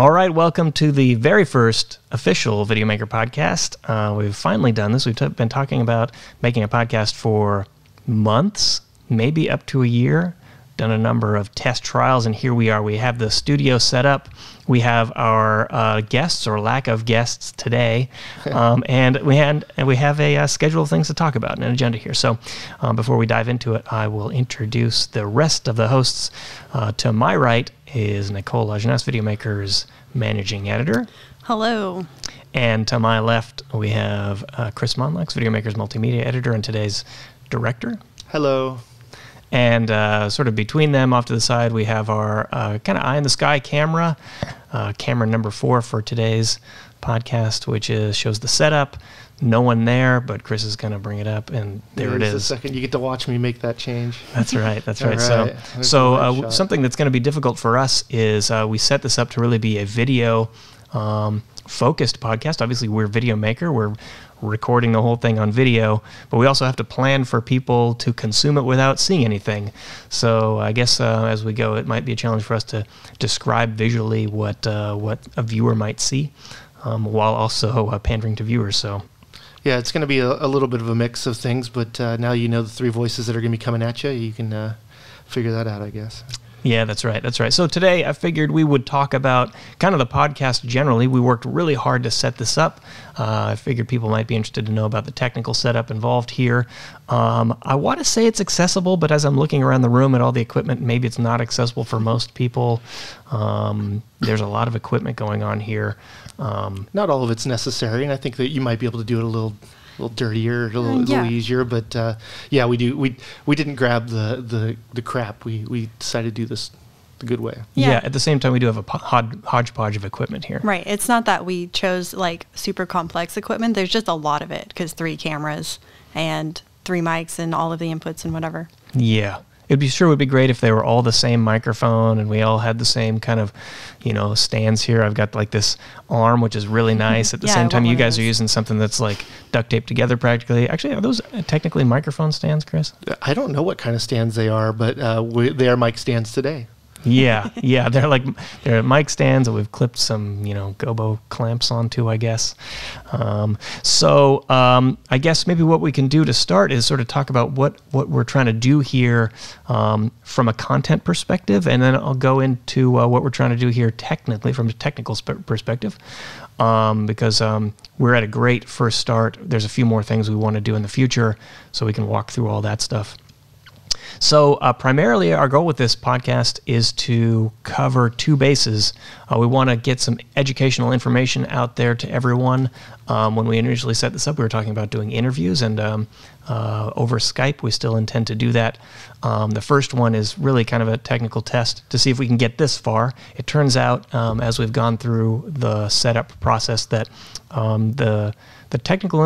All right, welcome to the very first official Videomaker Podcast. We've finally done this. We've been talking about making a podcast for months, maybe up to a year. Done a number of test trials, and here we are. We have the studio set up. We have our guests or lack of guests today, and we have a schedule of things to talk about and an agenda here. So before we dive into it, I will introduce the rest of the hosts. To my right is Nicole Lajeunesse, Videomaker's managing editor. Hello. And to my left, we have Chris Monlax, Videomaker's multimedia editor and today's director. Hello. And sort of between them, off to the side, we have our kind of eye-in-the-sky camera, camera number 4 for today's podcast, which shows the setup. No one there, but Chris is going to bring it up, and there it is. A second, you get to watch me make that change. That's right. That's right. So something that's going to be difficult for us is we set this up to really be a video focused podcast. Obviously, we're Videomaker. We're recording the whole thing on video, but we also have to plan for people to consume it without seeing anything. So I guess as we go, it might be a challenge for us to describe visually what a viewer might see, while also pandering to viewers. So yeah, it's going to be a little bit of a mix of things, but now you know the 3 voices that are going to be coming at you. You can figure that out, I guess. Yeah, that's right. That's right. So today I figured we would talk about kind of the podcast generally. We worked really hard to set this up. I figured people might be interested to know about the technical setup involved here. I want to say it's accessible, but as I'm looking around the room at all the equipment, maybe it's not accessible for most people. There's a lot of equipment going on here. Not all of it's necessary, and I think that you might be able to do it a little dirtier, a little easier, but yeah, we didn't grab the crap. We decided to do this the good way. Yeah, at the same time, we do have a hodgepodge of equipment here. Right. It's not that we chose like super complex equipment. There's just a lot of it because 3 cameras and 3 mics and all of the inputs and whatever. Yeah. It would be great if they were all the same microphone and we all had the same kind of, stands here. I've got like this arm, which is really nice. At the same time, you guys are using something that's like duct taped together practically. Actually, are those technically microphone stands, Chris? I don't know what kind of stands they are, but they are mic stands today. Yeah, they're mic stands that we've clipped some, gobo clamps onto, I guess. So I guess maybe what we can do to start is sort of talk about what we're trying to do here from a content perspective, and then I'll go into what we're trying to do here technically from a technical perspective, because we're at a great first start. There's a few more things we want to do in the future, so we can walk through all that stuff. So primarily our goal with this podcast is to cover 2 bases. We want to get some educational information out there to everyone. When we initially set this up, we were talking about doing interviews, and over Skype, we still intend to do that. The first one is really kind of a technical test to see if we can get this far. It turns out, as we've gone through the setup process, that the technical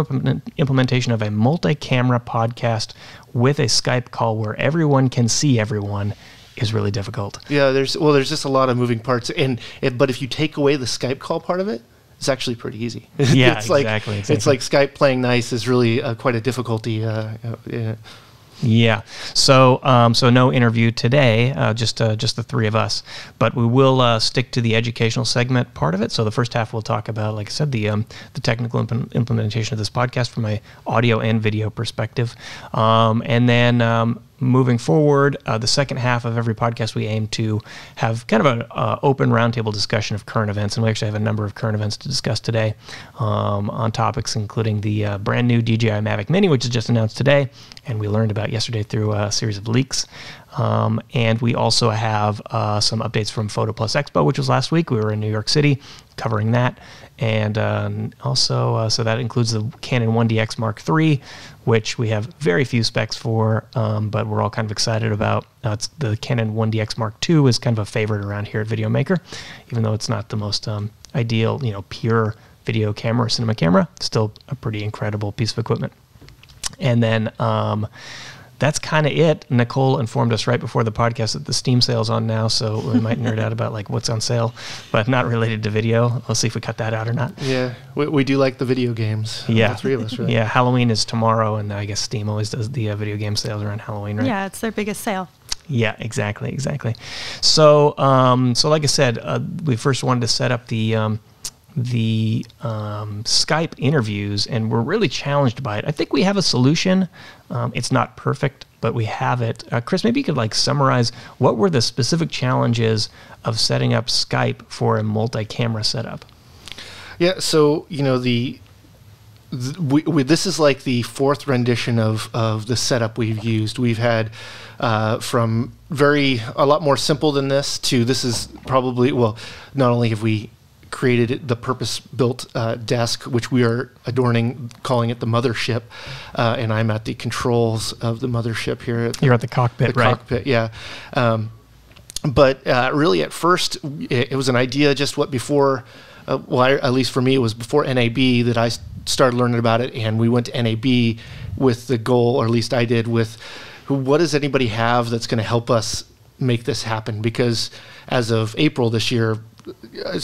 implementation of a multi-camera podcast with a Skype call where everyone can see everyone is really difficult. Yeah, there's just a lot of moving parts, but if you take away the Skype call part of it, it's actually pretty easy. Yeah, exactly. It's like Skype playing nice is really quite a difficulty. Yeah. So no interview today, just the 3 of us. But we will stick to the educational segment part of it. So the first half we'll talk about, like I said, the technical implementation of this podcast from a audio and video perspective, and then moving forward, the second half of every podcast, we aim to have kind of an open roundtable discussion of current events, and we actually have a number of current events to discuss today on topics including the brand new DJI Mavic Mini, which was just announced today, and we learned about yesterday through a series of leaks. And we also have some updates from Photo Plus Expo, which was last week. We were in New York City covering that. And also, so that includes the Canon 1DX Mark III, which we have very few specs for, but we're all kind of excited about. It's the Canon 1DX Mark II is kind of a favorite around here at Videomaker, even though it's not the most ideal, pure video camera or cinema camera. Still a pretty incredible piece of equipment. And then that's kind of it. Nicole informed us right before the podcast that the Steam sale's on now, so we might nerd out about like what's on sale, but not related to video. We'll see if we cut that out or not. Yeah, we do like the video games. Yeah, the 3 of us, right? Yeah, Halloween is tomorrow, and I guess Steam always does the video game sales around Halloween, right? Yeah, it's their biggest sale. Yeah, exactly. So, so like I said, we first wanted to set up the Skype interviews, and we're really challenged by it. I think we have a solution. It's not perfect, but we have it. Chris, maybe you could summarize what were the specific challenges of setting up Skype for a multi-camera setup? Yeah, so this is like the fourth rendition of the setup we've used. We've had from a lot more simple than this to this is probably, well, not only have we created the purpose-built desk, which we are adorning, calling it the mothership, and I'm at the controls of the mothership here. You're at the cockpit, right? Cockpit, yeah. But really, at first, it was an idea just before, at least for me, it was before NAB that I started learning about it, and we went to NAB with the goal, or at least I did, with what does anybody have that's going to help us make this happen? Because as of April this year, a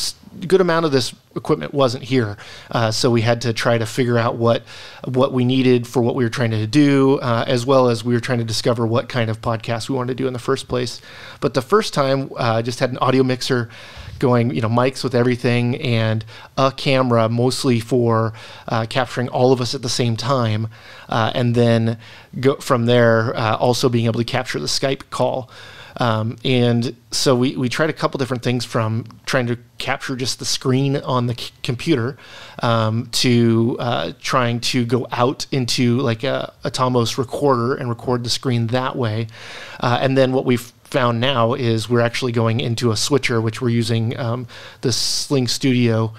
good amount of this equipment wasn't here, so we had to try to figure out what we needed for what we were trying to do, as well as we were trying to discover what kind of podcast we wanted to do in the first place. But the first time, I just had an audio mixer going, mics with everything, and a camera mostly for capturing all of us at the same time, and then go from there, also being able to capture the Skype call. And so we tried a couple different things, from trying to capture just the screen on the computer to trying to go out into like a Tomos recorder and record the screen that way. And then what we've found now is we're actually going into a switcher, which we're using the Sling Studio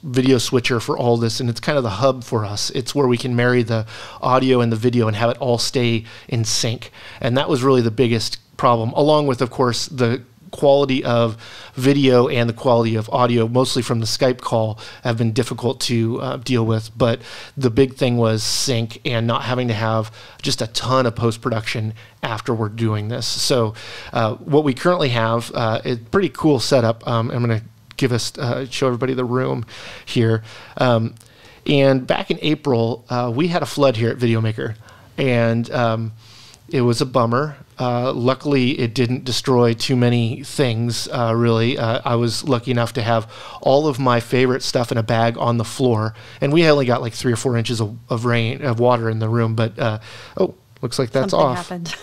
video switcher for all this, and it's kind of the hub for us. It's where we can marry the audio and the video and have it all stay in sync. And that was really the biggest problem, along with, of course, the quality of video and the quality of audio, mostly from the Skype call, have been difficult to deal with. But the big thing was sync and not having to have just a ton of post-production after we're doing this. So what we currently have is a pretty cool setup. I'm going to show everybody the room here. And back in April, we had a flood here at Videomaker, and it was a bummer. Luckily, it didn't destroy too many things, really. I was lucky enough to have all of my favorite stuff in a bag on the floor, and we only got like 3 or 4 inches of water in the room, but oh, looks like that's Something off. Happened.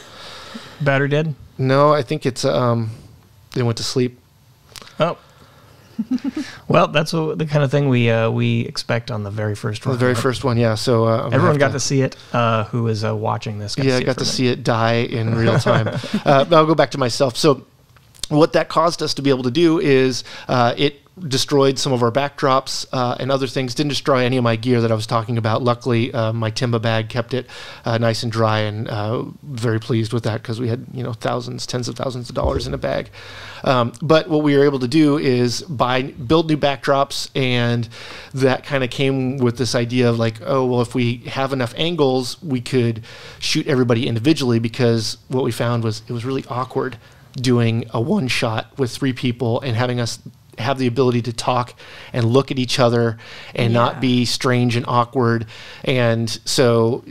Battery dead? No, I think it's, they went to sleep. Oh. Well, that's the kind of thing we expect on the very first one. The very first one, yeah. So everyone got to see it who is watching this. Yeah, I got to see it die in real time. I'll go back to myself. So what that caused us to be able to do is it destroyed some of our backdrops and other things. Didn't destroy any of my gear that I was talking about. Luckily, my Timba bag kept it nice and dry, and very pleased with that, because we had tens of thousands of dollars in a bag. But what we were able to do is build new backdrops, and that kind of came with this idea of like, oh, well, if we have enough angles, we could shoot everybody individually, because what we found was it was really awkward doing a one shot with 3 people and having us have the ability to talk and look at each other and not be strange and awkward. And so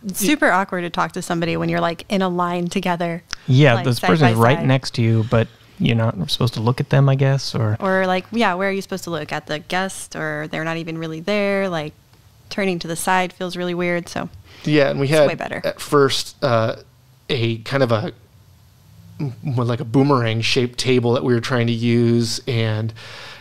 it's super awkward to talk to somebody when you're like in a line together. Yeah, this person's right next to you, but you're not supposed to look at them, I guess, or like, where are you supposed to look? At the guest, or they're not even really there? Like, turning to the side feels really weird. So and we had way better. At first a kind of like a boomerang shaped table that we were trying to use, and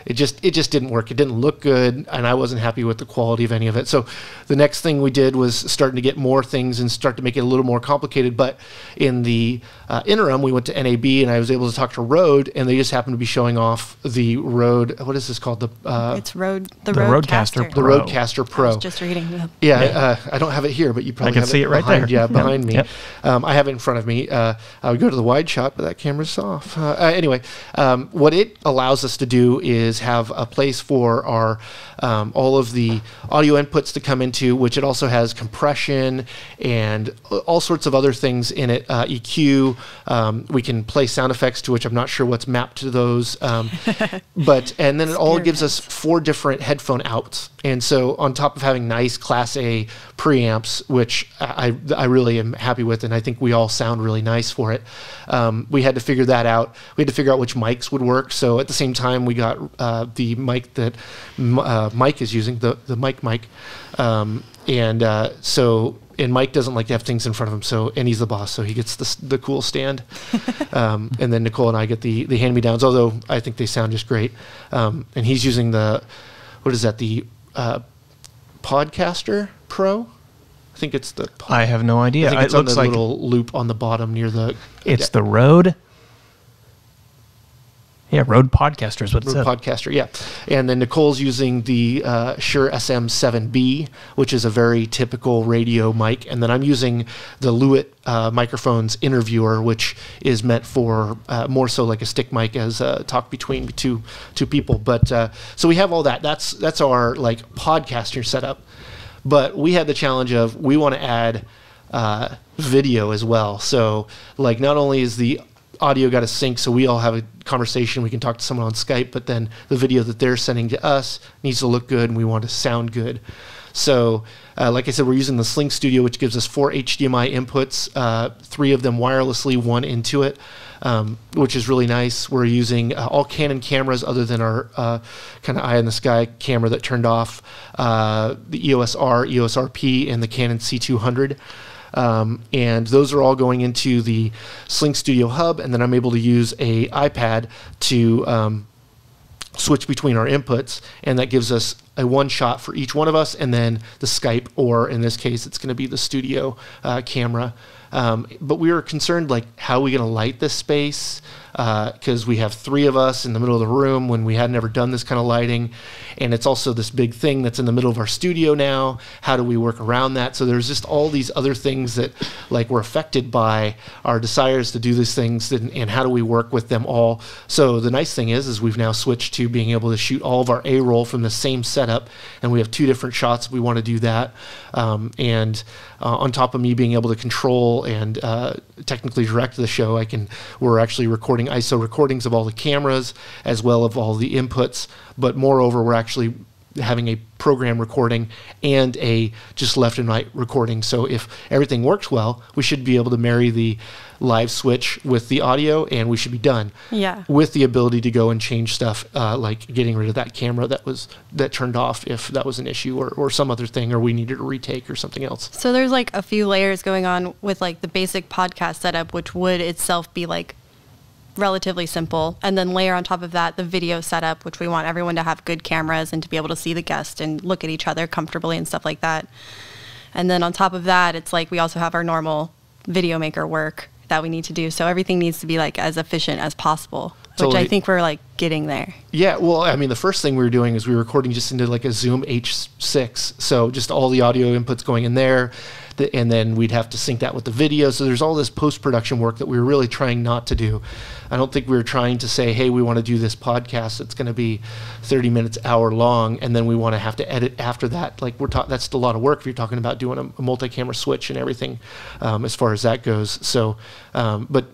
it just didn't work. It didn't look good, and I wasn't happy with the quality of any of it. So the next thing we did was starting to get more things and start to make it a little more complicated. But in the interim, we went to NAB, and I was able to talk to Rode, and they just happened to be showing off the Rode. What is this called? It's Rode. The Rodecaster Pro. The Rodecaster Pro. I was just reading. I don't have it here, but you probably I can have see it right there. Yeah, behind me. Yep. I have it in front of me. I would go to the wide shot, but that camera's off. Anyway, what it allows us to do is have a place for our all of the audio inputs to come into, which it also has compression and all sorts of other things in it, EQ, to. We can play sound effects to which I'm not sure what's mapped to those. And then it all gives us 4 different headphone outs. And so on top of having nice Class A preamps, which I really am happy with, and I think we all sound really nice for it, we had to figure that out. We had to figure out which mics would work. So at the same time, we got the mic that Mike is using, the mic. And Mike doesn't like to have things in front of him, and he's the boss, so he gets the cool stand. And then Nicole and I get the hand-me-downs, although I think they sound just great. And he's using the Podcaster Pro? I think it's the... I have no idea. I think it's it on looks the like little loop on the bottom near the... It's the Rode... Yeah, Rode Podcaster is what it says. Rode Podcaster, yeah. And then Nicole's using the Shure SM7B, which is a very typical radio mic. And then I'm using the Lewitt microphones Interviewer, which is meant for more so like a stick mic as a talk between two people. But so we have all that. That's our like podcaster setup. But we had the challenge of we want to add video as well. So like not only is the audio got to sync so we all have a conversation, we can talk to someone on Skype, but then the video that they're sending to us needs to look good and we want to sound good. So like I said, we're using the Sling Studio, which gives us 4 HDMI inputs, 3 of them wirelessly, 1 into it, which is really nice. We're using all Canon cameras other than our kind of eye in the sky camera that turned off, the EOS R, EOS RP, and the Canon C200. And those are all going into the Sling Studio hub, and then I'm able to use a iPad to switch between our inputs, and that gives us a one shot for each one of us, and then the Skype, or in this case, it's going to be the studio camera. But we were concerned, like, how are we going to light this space? Because we have 3 of us in the middle of the room when we had never done this kind of lighting. And it's also this big thing that's in the middle of our studio now. How do we work around that? So there's just all these other things that like were affected by our desires to do these things, and how do we work with them all? So the nice thing is we've now switched to being able to shoot all of our A-roll from the same setup, and we have 2 different shots if we want to do that. On top of me being able to control and technically direct the show, we're actually recording ISO recordings of all the cameras as well of all the inputs, but moreover we're actually having a program recording and a just left and right recording. So if everything works well, we should be able to marry the live switch with the audio, and we should be done. Yeah. With the ability to go and change stuff, like getting rid of that camera that turned off if that was an issue, or some other thing, or we needed a retake or something else. So there's like a few layers going on with like the basic podcast setup, which would itself be like relatively simple, and then layer on top of that the video setup, which we want everyone to have good cameras and to be able to see the guest and look at each other comfortably and stuff like that. And then on top of that, it's like we also have our normal Videomaker work that we need to do. So everything needs to be like as efficient as possible, which I think we're like getting there. Yeah, well, I mean, the first thing we were doing is we were recording just into like a Zoom H6, so just all the audio inputs going in there, and then we'd have to sync that with the video. So there's all this post-production work that we were really trying not to do. I don't think we were trying to say, hey, we want to do this podcast that's going to be 30 minutes, hour long, and then we want to have to edit after that. Like that's a lot of work if you're talking about doing a multi-camera switch and everything, as far as that goes. So, but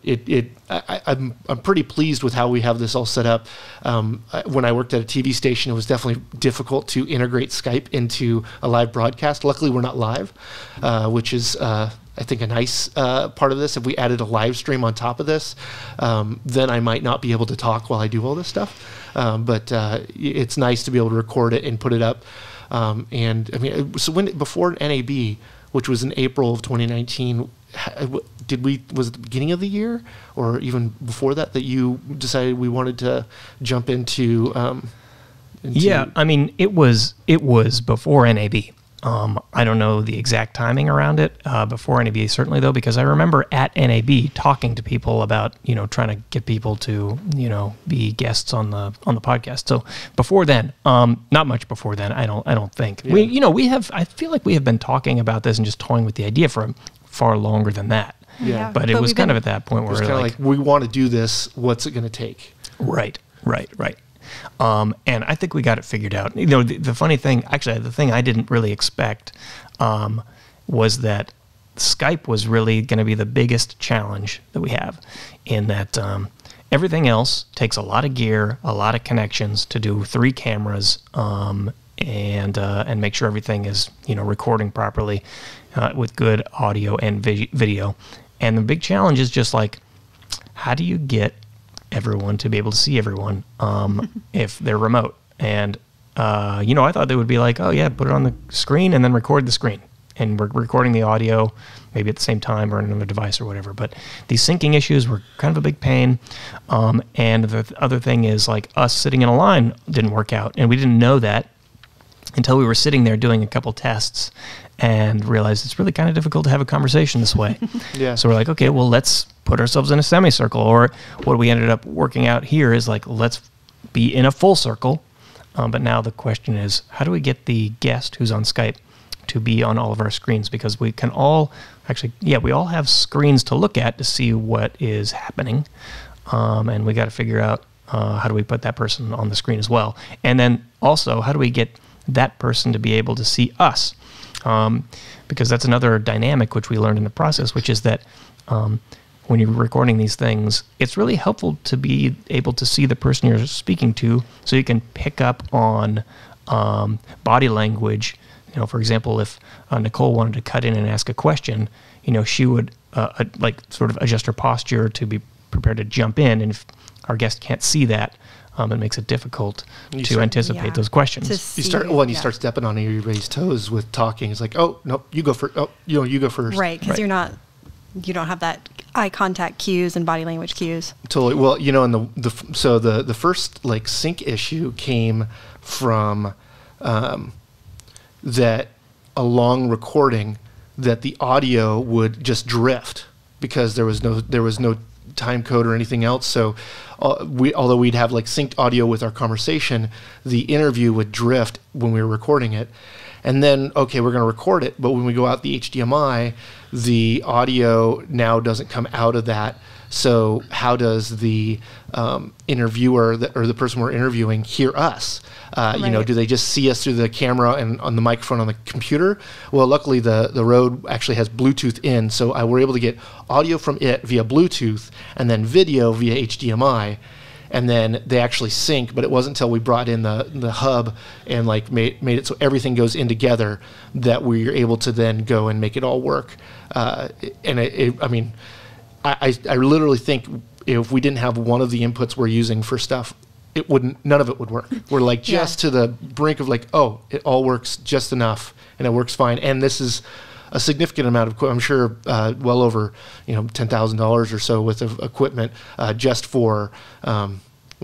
I'm pretty pleased with how we have this all set up. When I worked at a TV station, it was definitely difficult to integrate Skype into a live broadcast. Luckily, we're not live, which is I think a nice part of this. If we added a live stream on top of this, then I might not be able to talk while I do all this stuff. But it's nice to be able to record it and put it up. And I mean, so before NAB, which was in April of 2019, was it the beginning of the year or even before that you decided we wanted to jump into? Yeah, I mean, it was before NAB. I don't know the exact timing around it before NAB, certainly though, because I remember at NAB talking to people about, trying to get people to, be guests on the podcast. So before then, not much before then, I don't think. Yeah. I feel like we have been talking about this and just toying with the idea for far longer than that. Yeah. But it was kind of at that point where it was kind of like, we want to do this. What's it going to take? Right. And I think we got it figured out. The funny thing, actually, the thing I didn't really expect was that Skype was really going to be the biggest challenge that we have, in that everything else takes a lot of gear, a lot of connections to do 3 cameras, and make sure everything is, recording properly with good audio and video. And the big challenge is just like, how do you get everyone to be able to see everyone if they're remote? And I thought they would be like, oh yeah, put it on the screen and then record the screen, and we're recording the audio maybe at the same time or on another device or whatever. But these syncing issues were kind of a big pain. And the other thing is, like, us sitting in a line didn't work out, and we didn't know that until we were sitting there doing a couple tests and realized it's really kind of difficult to have a conversation this way. Yeah. So we're like, okay, well, let's put ourselves in a semicircle. Or what we ended up working out here is like, let's be in a full circle. But now the question is, how do we get the guest who's on Skype to be on all of our screens? Because we can all we all have screens to look at to see what is happening. And we got to figure out how do we put that person on the screen as well. And then also, how do we get that person to be able to see us? Because that's another dynamic which we learned in the process, which is that when you're recording these things, it's really helpful to be able to see the person you're speaking to, so you can pick up on body language. For example, if Nicole wanted to cut in and ask a question, she would sort of adjust her posture to be prepared to jump in. And if our guest can't see that, it makes it difficult to anticipate those questions. You start stepping on everybody's toes with talking. It's like, oh no, you go first. Oh, you go first. Right, because you don't have that eye contact cues and body language cues. Totally. Well, and the first sync issue came from that a long recording that the audio would just drift because there was no time code or anything else. So although we'd have synced audio with our conversation, the interview would drift when we were recording it. And then, okay, we're going to record it, but when we go out the HDMI, the audio now doesn't come out of that. So how does the interviewer or the person we're interviewing hear us? Right. Do they just see us through the camera and on the microphone on the computer? Well, luckily the Rode actually has Bluetooth in, so we're able to get audio from it via Bluetooth and then video via HDMI. And then they actually sync, but it wasn't until we brought in the hub and made it so everything goes in together that we were able to then go and make it all work. I literally think if we didn't have one of the inputs we're using for stuff, none of it would work. We're just to the brink of it all works just enough and it works fine. And this is a significant amount of equipment. I'm sure well over $10,000 or so worth of equipment just for.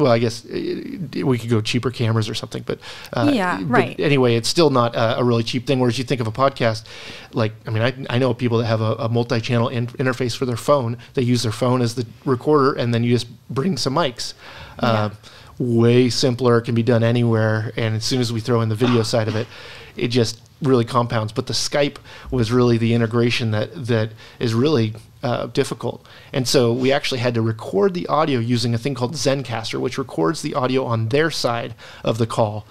I guess we could go cheaper cameras or something, but right. But anyway, it's still not a really cheap thing. Whereas you think of a podcast, I know people that have a multi-channel interface for their phone. They use their phone as the recorder, and then you just bring some mics. Way simpler, can be done anywhere. And as soon as we throw in the video side of it, it just really compounds. But the Skype was really the integration that is really difficult. And so we actually had to record the audio using a thing called Zencaster, which records the audio on their side of the call.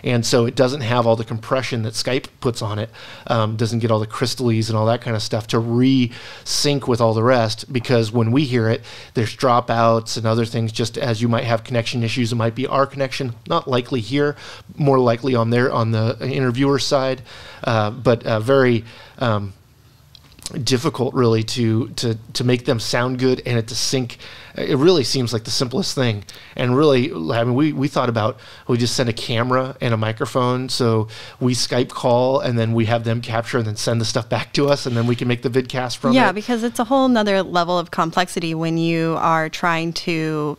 And so it doesn't have all the compression that Skype puts on it, doesn't get all the crystallese and all that kind of stuff to re-sync with all the rest, because when we hear it, there's dropouts and other things, just as you might have connection issues. It might be our connection, not likely here, more likely on the interviewer side, but very difficult really to make them sound good and it to sync. It really seems like the simplest thing. And really, we thought about, we just send a camera and a microphone, so we Skype call and then we have them capture and then send the stuff back to us, and then we can make the vidcast from it. Yeah, because it's a whole nother level of complexity when you are trying to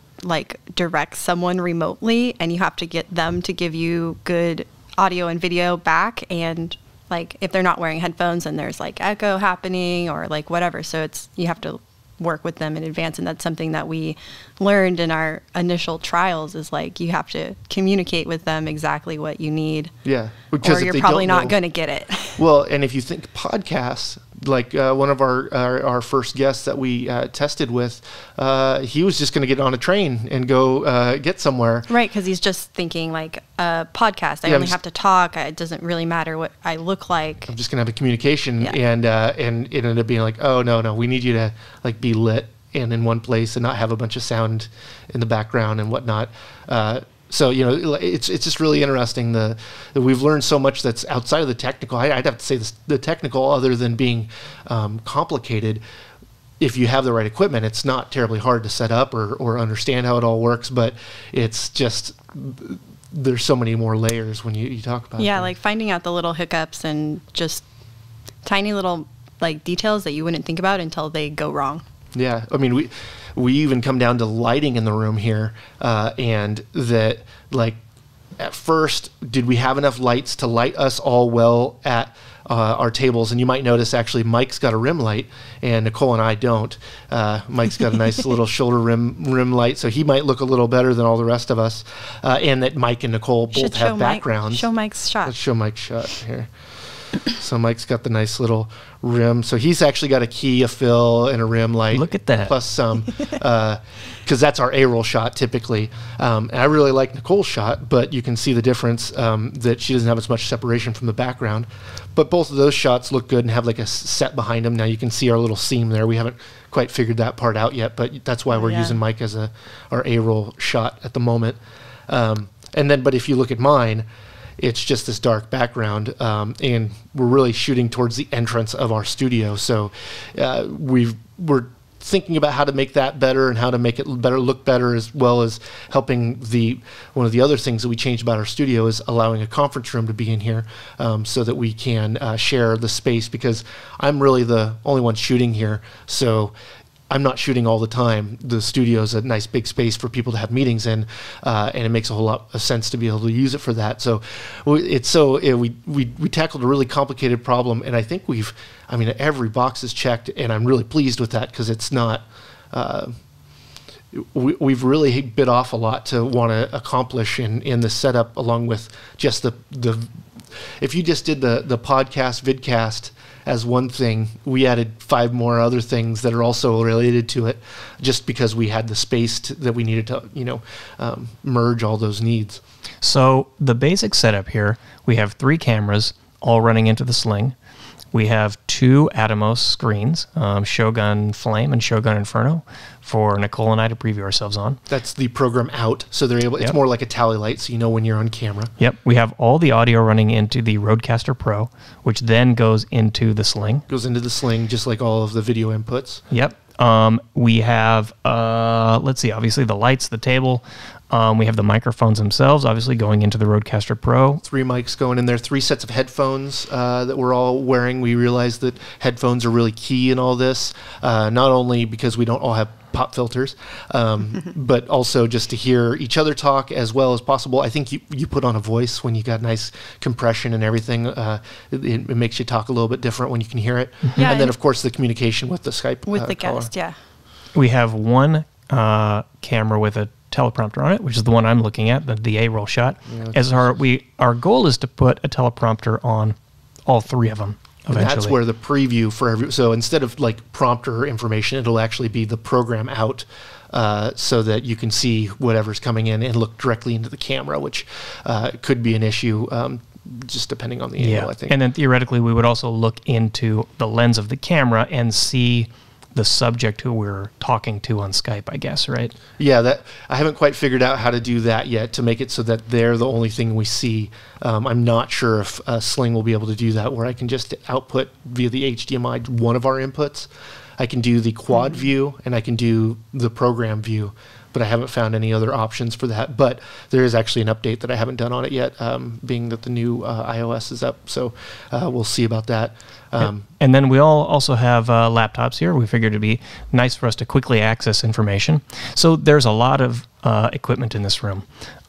direct someone remotely and you have to get them to give you good audio and video back, and if they're not wearing headphones and there's echo happening or whatever. So you have to work with them in advance. And that's something that we learned in our initial trials is you have to communicate with them exactly what you need. Yeah. Or you're probably not going to get it. Well, and if you think podcasts, like one of our first guests that we tested with, he was just going to get on a train and go get somewhere. Right, because he's just thinking like a podcast. I only have to talk. It doesn't really matter what I look like. I'm just going to have a communication, and it ended up being like, oh no, we need you to like be lit and in one place and not have a bunch of sound in the background and whatnot. So, it's just really interesting that we've learned so much that's outside of the technical. I'd have to say the technical, other than being complicated. If you have the right equipment, it's not terribly hard to set up or understand how it all works, but it's just, there's so many more layers when you talk about it. Yeah, like finding out the little hiccups and just tiny little like details that you wouldn't think about until they go wrong. Yeah, I mean, we even come down to lighting in the room here, and that, like, at first, did we have enough lights to light us all well at our tables? And you might notice, actually, Mike's got a rim light, and Nicole and I don't. Mike's got a nice little shoulder rim light, so he might look a little better than all the rest of us. And that Mike and Nicole both have backgrounds. Show Mike's shot. Let's show Mike's shot here. So Mike's got the nice little rim. So he's actually got a key, a fill, and a rim light. Look at that. Plus some, because that's our A-roll shot typically. And I really like Nicole's shot, but you can see the difference that she doesn't have as much separation from the background. But both of those shots look good and have like a set behind them. Now you can see our little seam there. We haven't quite figured that part out yet, but that's why we're using Mike as our A-roll shot at the moment. But if you look at mine, it's just this dark background, and we're really shooting towards the entrance of our studio. So we're thinking about how to make that better and how to make it look better, as well as helping one of the other things that we changed about our studio is allowing a conference room to be in here, so that we can share the space, because I'm really the only one shooting here. So I'm not shooting all the time. The studio is a nice big space for people to have meetings in, and it makes a whole lot of sense to be able to use it for that. So we tackled a really complicated problem, and I think every box is checked, and I'm really pleased with that, because it's not. We've really bit off a lot to want to accomplish in the setup, along with just the. If you just did the podcast vidcast as one thing, we added 5 more other things that are also related to it, just because we had the space that we needed to, merge all those needs. So the basic setup here, we have 3 cameras all running into the sling. We have 2 Atomos screens, Shogun Flame and Shogun Inferno, for Nicole and I to preview ourselves on. That's the program out, so they're able. It's more like a tally light, so you know when you're on camera. Yep. We have all the audio running into the Rodecaster Pro, which then goes into the sling. Goes into the sling, just like all of the video inputs. Yep. We have, let's see, obviously the lights, the table. We have the microphones themselves, obviously going into the Rodecaster Pro. 3 mics going in there, 3 sets of headphones that we're all wearing. We realized that headphones are really key in all this, not only because we don't all have pop filters, but also just to hear each other talk as well as possible. I think you put on a voice when you got nice compression and everything. It makes you talk a little bit different when you can hear it. Yeah, and then, of course, the communication with the Skype with the guest, yeah. We have one camera with a teleprompter on it, which is the one I'm looking at, the A-roll shot. Yeah, our goal is to put a teleprompter on all 3 of them eventually. And that's where the preview for so instead of like prompter information, it'll actually be the program out, so that you can see whatever's coming in and look directly into the camera, which could be an issue, just depending on the angle, I think. And then theoretically, we would also look into the lens of the camera and see the subject who we're talking to on Skype, I guess, right? Yeah, I haven't quite figured out how to do that yet, to make it so that they're the only thing we see. I'm not sure if Sling will be able to do that, where I can just output via the HDMI one of our inputs. I can do the quad view, and I can do the program view, but I haven't found any other options for that. But there is actually an update that I haven't done on it yet, being that the new iOS is up. So we'll see about that. And then we all also have laptops here. We figured it'd be nice for us to quickly access information. So there's a lot of equipment in this room.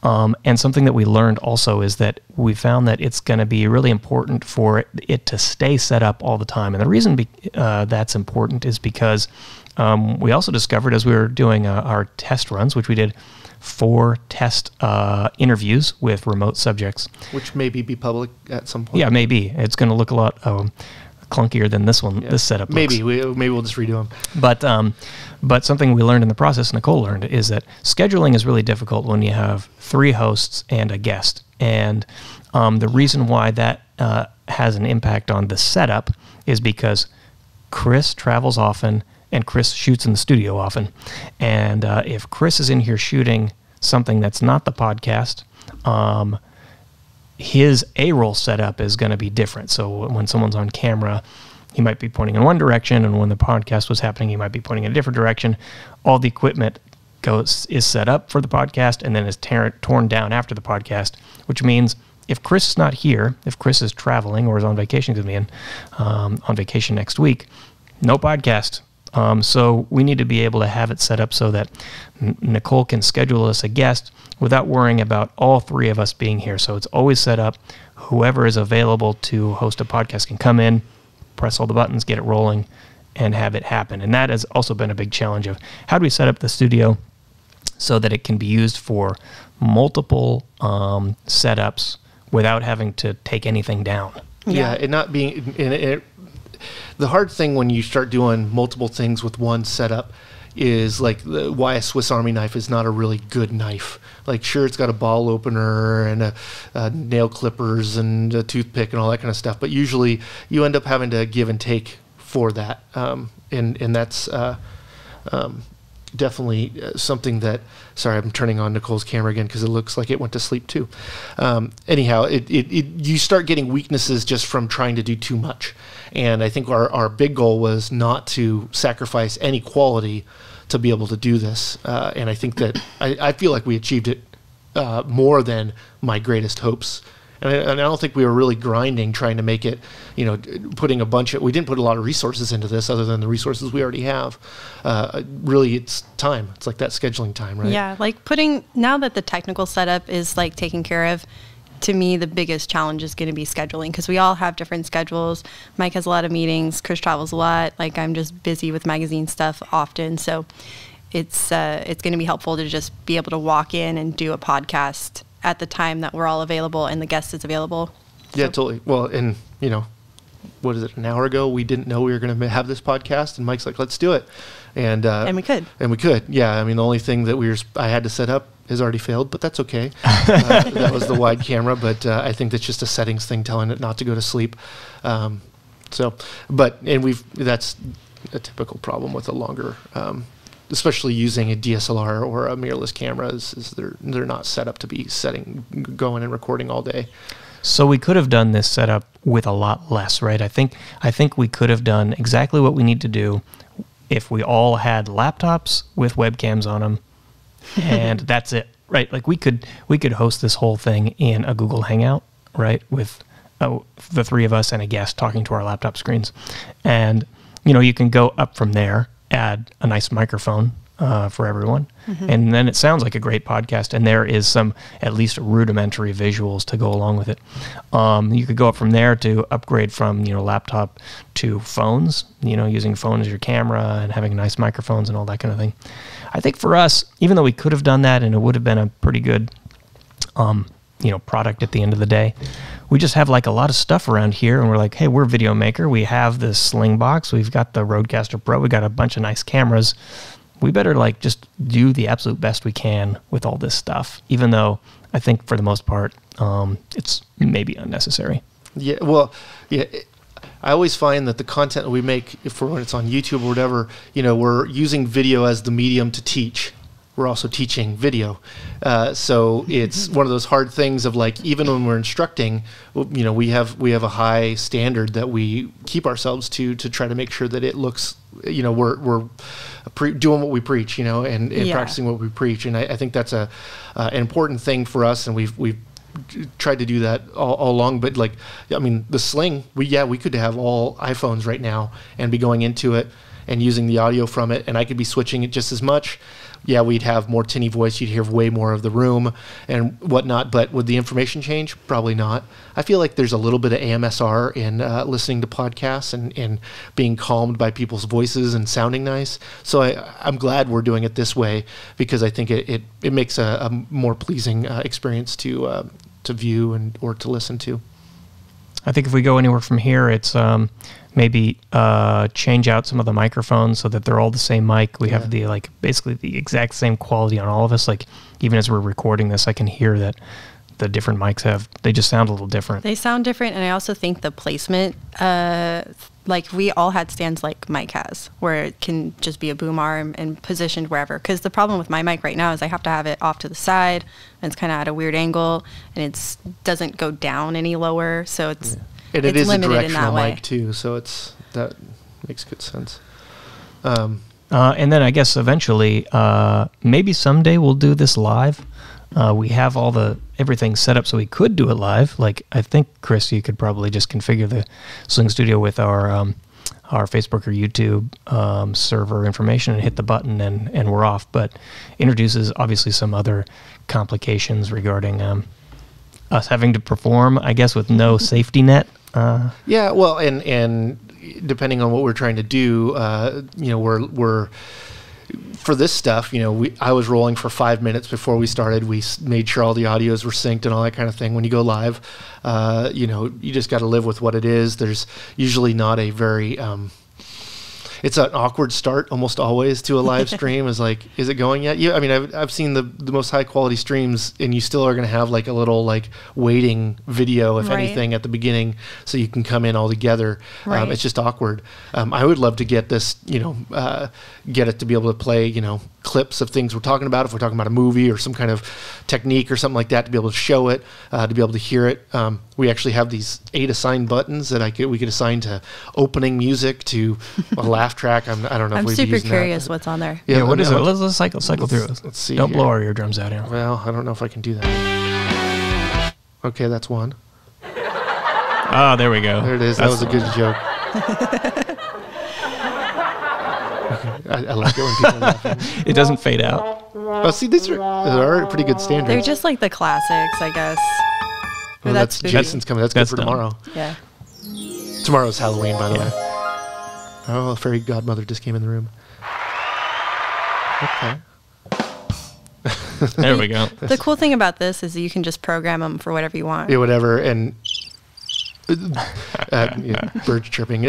And something that we learned also is that we found that it's going to be really important for it to stay set up all the time. And the reason that's important is because we also discovered, as we were doing our test runs, which we did 4 test interviews with remote subjects. Which maybe be public at some point. Yeah, maybe. It's going to look a lot clunkier than this one. This setup looks. Maybe we'll just redo them. But something we learned in the process, Nicole learned, is that scheduling is really difficult when you have 3 hosts and a guest. And the reason why that has an impact on the setup is because Chris travels often and Chris shoots in the studio often. And if Chris is in here shooting something that's not the podcast, his A-roll setup is going to be different. So when someone's on camera, he might be pointing in one direction, and when the podcast was happening, he might be pointing in a different direction. All the equipment is set up for the podcast and then is torn down after the podcast, which means if Chris is not here, if Chris is traveling or is on vacation, going to be on vacation next week, no podcast. So we need to be able to have it set up so that Nicole can schedule us a guest without worrying about all 3 of us being here. So it's always set up. Whoever is available to host a podcast can come in, press all the buttons, get it rolling, and have it happen. And that has also been a big challenge of how do we set up the studio so that it can be used for multiple setups without having to take anything down. Yeah, it not being... the hard thing when you start doing multiple things with one setup is like why a Swiss Army knife is not a really good knife. Like, sure, it's got a ball opener and a nail clippers and a toothpick and all that kind of stuff, but usually you end up having to give and take for that, and that's definitely something that... Sorry, I'm turning on Nicole's camera again because it looks like it went to sleep too. Anyhow, you start getting weaknesses just from trying to do too much. And I think our big goal was not to sacrifice any quality to be able to do this. And I think that I feel like we achieved it more than my greatest hopes. And I don't think we were really grinding, trying to make it, putting we didn't put a lot of resources into this other than the resources we already have. Really, it's time. It's like that scheduling time, right? Yeah, like now that the technical setup is like taken care of, to me, the biggest challenge is going to be scheduling, because we all have different schedules. Mike has a lot of meetings. Chris travels a lot. Like, I'm just busy with magazine stuff often. So it's going to be helpful to just be able to walk in and do a podcast at the time that we're all available and the guest is available. Yeah, totally. Well, and, what is it, an hour ago, we didn't know we were going to have this podcast, and Mike's like, let's do it. And we could. And we could, yeah. I mean, the only thing that I had to set up has already failed, but that's okay. That was the wide camera, but I think that's just a settings thing telling it not to go to sleep. That's a typical problem with a longer, especially using a DSLR or a mirrorless camera, is they're not set up to be going and recording all day. So we could have done this setup with a lot less, right? I think we could have done exactly what we need to do if we all had laptops with webcams on them, and that's it, right? Like we could host this whole thing in a Google Hangout, right, with the 3 of us and a guest talking to our laptop screens, and you can go up from there, add a nice microphone for everyone, and then it sounds like a great podcast, and there is some at least rudimentary visuals to go along with it. You could go up from there to upgrade from laptop to phones, using phone as your camera and having nice microphones and all that kind of thing. I think for us, even though we could have done that and it would have been a pretty good product at the end of the day, we just have like a lot of stuff around here, and we're like, hey, we're Videomaker, we have this Sling box, we've got the Rodecaster Pro, we got a bunch of nice cameras. We better like just do the absolute best we can with all this stuff, even though I think for the most part it's maybe unnecessary. Yeah, well, yeah, I always find that the content that we make, for when it's on YouTube or whatever, we're using video as the medium to teach. We're also teaching video. So it's one of those hard things of like, even when we're instructing, we have a high standard that we keep ourselves to try to make sure that it looks, we're doing what we preach, and practicing what we preach. And I think that's an important thing for us. And we've tried to do that all along. But like, I mean, the Sling, we could have all iPhones right now and be going into it and using the audio from it, and I could be switching it just as much. Yeah, we'd have more tinny voice. You'd hear way more of the room and whatnot. But would the information change? Probably not. I feel like there's a little bit of AMSR in listening to podcasts and being calmed by people's voices and sounding nice. So I'm glad we're doing it this way, because I think it makes a more pleasing experience to view or to listen to. I think if we go anywhere from here, it's maybe change out some of the microphones so that they're all the same mic. We have the basically the exact same quality on all of us. Like even as we're recording this, I can hear that the different mics they just sound a little different. They sound different, and I also think the placement, like we all had stands like Mike has, where it can just be a boom arm and positioned wherever. Because the problem with my mic right now is I have to have it off to the side, and it's kind of at a weird angle, and it doesn't go down any lower, so it's and it's it is a limited in that directional way. mic too, so that makes good sense. And then I guess eventually, maybe someday we'll do this live. We have everything set up so we could do it live. Like I think, Chris, you could probably just configure the Sling Studio with our Facebook or YouTube server information and hit the button and we're off. But introduces obviously some other complications regarding us having to perform, I guess, with no safety net. Yeah, well, and depending on what we're trying to do, we're for this stuff, I was rolling for 5 minutes before we started. We made sure all the audios were synced and all that kind of thing. When you go live, you just got to live with what it is. There's usually not a very it's an awkward start almost always to a live stream. Is like, is it going yet? Yeah, I mean, I've seen the most high quality streams, and you still are going to have like a little waiting video, if anything, at the beginning, so you can come in all together. Right. It's just awkward. I would love to get this, get it to be able to play, clips of things we're talking about. If we're talking about a movie or some kind of technique or something like that, to be able to show it, to be able to hear it. We actually have these 8 assigned buttons that we could assign to opening music, to a laugh track. I don't know if we'd be using that. I'm super curious what's on there. Yeah, what is it? Let's cycle through it. Let's see. Don't blow our eardrums out here. Well, I don't know if I can do that. Okay, that's one. Oh, there we go. There it is. That was a good joke. I like it when people are laughing. It doesn't fade out. Oh, see, these are pretty good standards. They're just like the classics, I guess. Well, that's Jason's coming. That's good for tomorrow. Yeah. Tomorrow's Halloween, by the way. Oh, fairy godmother just came in the room. Okay. There we go. The cool thing about this is that you can just program them for whatever you want. Yeah, whatever. And birds chirping.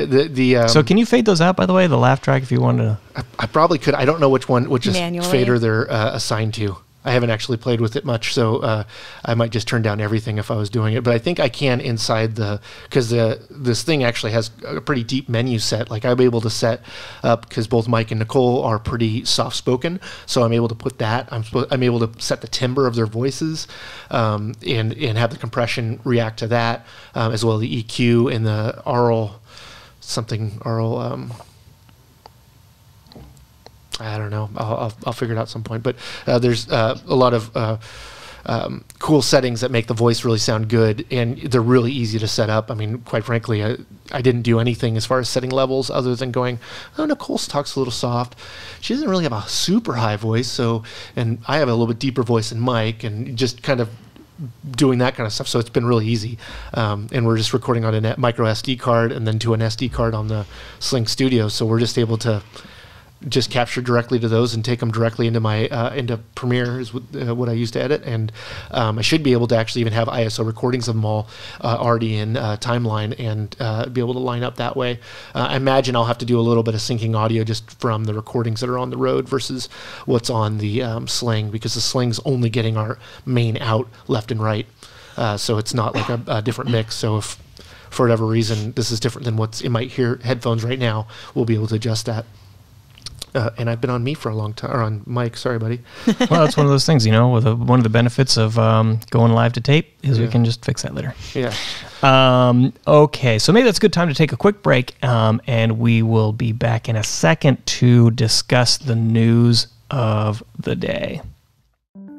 So can you fade those out, by the way, the laugh track, if you wanted to? I probably could. I don't know which Manually. fader they're assigned to. I haven't actually played with it much, so I might just turn down everything if I was doing it. But I think I can inside because this thing actually has a pretty deep menu set. Like I'm able to set up, because both Mike and Nicole are pretty soft-spoken, so I'm able to put that. I'm able to set the timbre of their voices, and have the compression react to that, as well as the EQ and the aural. I don't know. I'll figure it out at some point. But there's a lot of cool settings that make the voice really sound good, and they're really easy to set up. I mean, quite frankly, I didn't do anything as far as setting levels other than going, oh, Nicole talks a little soft. She doesn't really have a super high voice, and I have a little bit deeper voice than Mike, and just kind of doing that kind of stuff. So it's been really easy. And we're just recording on a micro SD card and then to an SD card on the Sling Studio. So we're just able to just capture directly to those and take them directly into my into Premiere is what I use to edit, and I should be able to actually even have ISO recordings of them all already in Timeline and be able to line up that way. I imagine I'll have to do a little bit of syncing audio just from the recordings that are on the road versus what's on the Sling, because the Sling's only getting our main out left and right, so it's not like a different mix. So if for whatever reason this is different than what's in my headphones right now, we'll be able to adjust that. And I've been on me for a long time, or on Mike. Sorry, buddy. Well, it's one of those things, with one of the benefits of going live to tape is we can just fix that later. Yeah. Okay, so maybe that's a good time to take a quick break, and we will be back in a second to discuss the news of the day.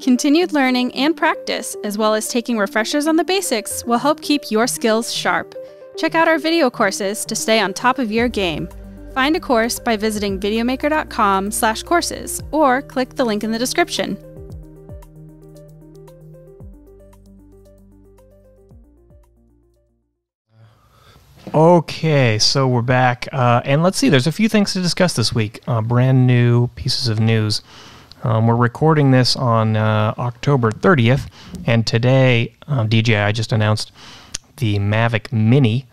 Continued learning and practice, as well as taking refreshers on the basics, will help keep your skills sharp. Check out our video courses to stay on top of your game. Find a course by visiting videomaker.com/courses or click the link in the description. Okay, so we're back, and let's see, there's a few things to discuss this week, brand new pieces of news. We're recording this on October 30th, and today DJI just announced the Mavic Mini,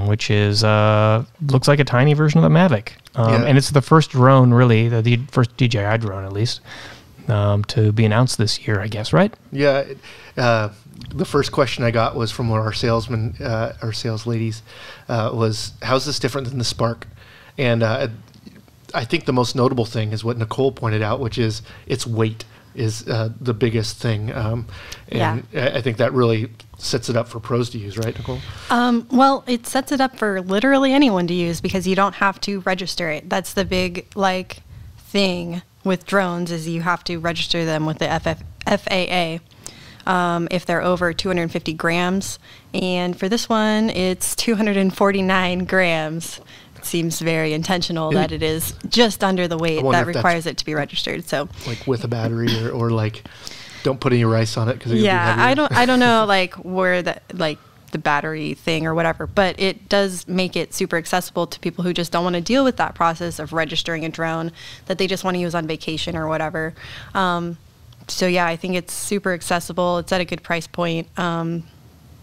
which is looks like a tiny version of the Mavic. And it's the first drone, really, the first DJI drone at least, to be announced this year, I guess, right? Yeah. The first question I got was from one of our salesmen, our sales ladies, was, how's this different than the Spark? And I think the most notable thing is what Nicole pointed out, which is its weight is the biggest thing. I think that really sets it up for pros to use, right, Nicole? Well, it sets it up for literally anyone to use because you don't have to register it. That's the big thing with drones, is you have to register them with the FAA if they're over 250 grams. And for this one, it's 249 grams. It seems very intentional that it is just under the weight that requires it to be registered. So, like with a battery, or like, don't put any rice on it because I don't know where the battery thing or whatever, but it does make it super accessible to people who just don't want to deal with that process of registering a drone that they just want to use on vacation or whatever. So yeah, I think it's super accessible. It's at a good price point. How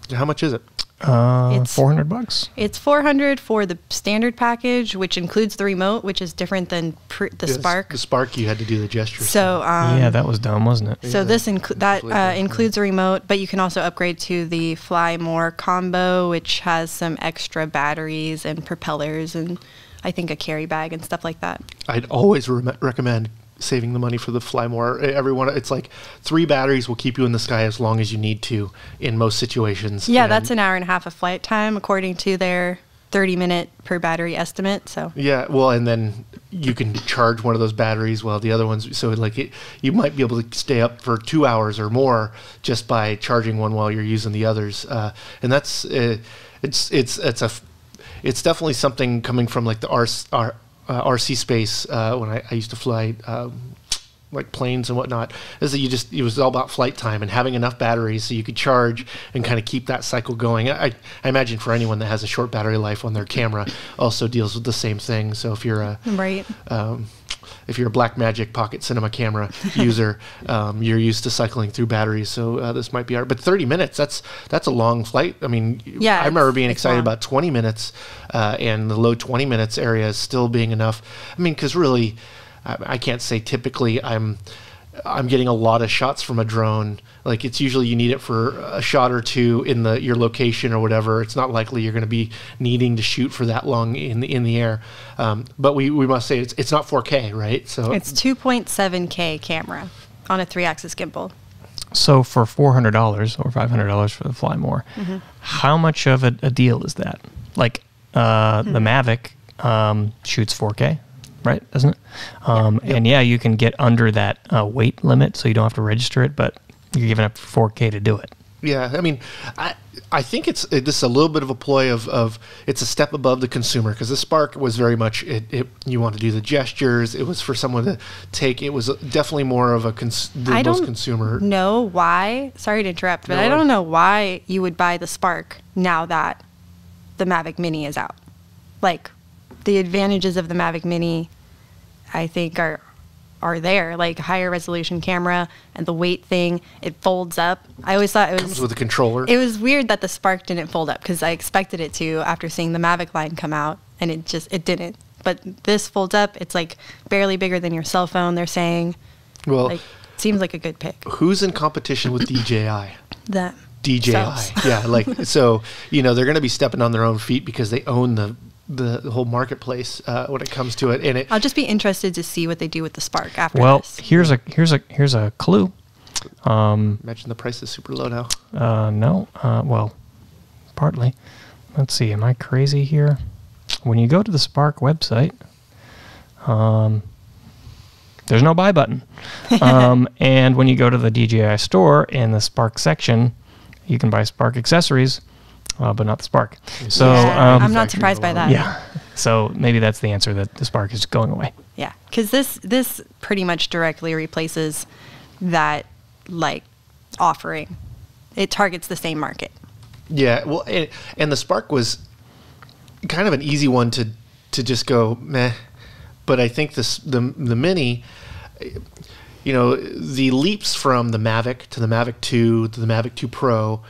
much is it? It's $400. It's $400 for the standard package, which includes the remote, which is different than the Spark. The Spark, you had to do the gestures. So yeah, that was dumb, wasn't it? So this includes a remote, but you can also upgrade to the Fly More combo, which has some extra batteries and propellers, and I think a carry bag and stuff like that. I'd always recommend saving the money for the Fly More. Everyone, it's like 3 batteries will keep you in the sky as long as you need to in most situations. Yeah, that's an hour and a half of flight time according to their 30-minute per battery estimate. So yeah, well, and then you can charge one of those batteries while the other ones. So you might be able to stay up for 2 hours or more just by charging one while you're using the others. And that's it's definitely something coming from like the RC space when I used to fly like planes and whatnot, is that it was all about flight time and having enough batteries so you could charge and kind of keep that cycle going. I imagine for anyone that has a short battery life on their camera also deals with the same thing. So if you're a if you're a Blackmagic Pocket Cinema camera user, you're used to cycling through batteries. So this might be hard. But 30 minutes, that's a long flight. I mean, yeah, I remember being excited about 20 minutes and the low 20 minutes area still being enough. I mean, because really, I can't say typically I'm getting a lot of shots from a drone. Like, it's usually you need it for a shot or two in your location or whatever. It's not likely you're going to be needing to shoot for that long in the air. But we must say it's not 4K, right? So it's 2.7K camera on a 3-axis gimbal. So for $400 or $500 for the Fly More, how much of a deal is that? Like the Mavic shoots 4K. Right, doesn't it? And yeah, you can get under that weight limit, so you don't have to register it, but you're giving up 4K to do it. Yeah, I mean, I think this is a little bit of a ploy of it's a step above the consumer, because the Spark was very much you want to do the gestures. It was for someone to take. It was definitely more of the most consumer. I don't know why. Sorry to interrupt, but I don't know why you would buy the Spark now that the Mavic Mini is out. Like, the advantages of the Mavic Mini, I think, are there, like higher resolution camera and the weight thing. It folds up. I always thought it comes with a controller. It was weird that the Spark didn't fold up, because I expected it to after seeing the Mavic line come out, and it didn't. But this folds up. It's like barely bigger than your cell phone, they're saying. Well, like, seems like a good pick. Who's in competition with DJI? Them. DJI. Yeah, like, so they're going to be stepping on their own feet because they own the whole marketplace when it comes to it. And I'll just be interested to see what they do with the Spark after this. Here's a clue. Imagine the price is super low now. No. Well, partly. Let's see. Am I crazy here? When you go to the Spark website, there's no buy button. And when you go to the DJI store in the Spark section, you can buy Spark accessories. But not the Spark. So I'm not surprised by that. Yeah. So maybe that's the answer, that the Spark is going away. Yeah, because this pretty much directly replaces that offering. It targets the same market. Yeah. Well, and the Spark was kind of an easy one to just go meh. But I think the Mini, the leaps from the Mavic to the Mavic 2 to the Mavic 2 Pro.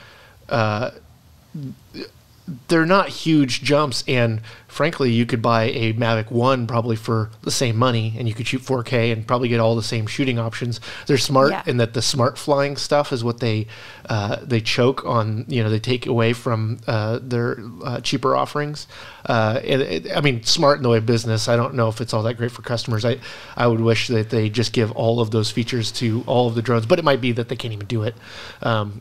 they're not huge jumps, and frankly, you could buy a Mavic 1 probably for the same money, and you could shoot 4K and probably get all the same shooting options. They're smart in that the smart flying stuff is what they choke on. They take away from their cheaper offerings. I mean, smart in the way of business. I don't know if it's all that great for customers. I would wish that they just give all of those features to all of the drones, but it might be that they can't even do it. I'm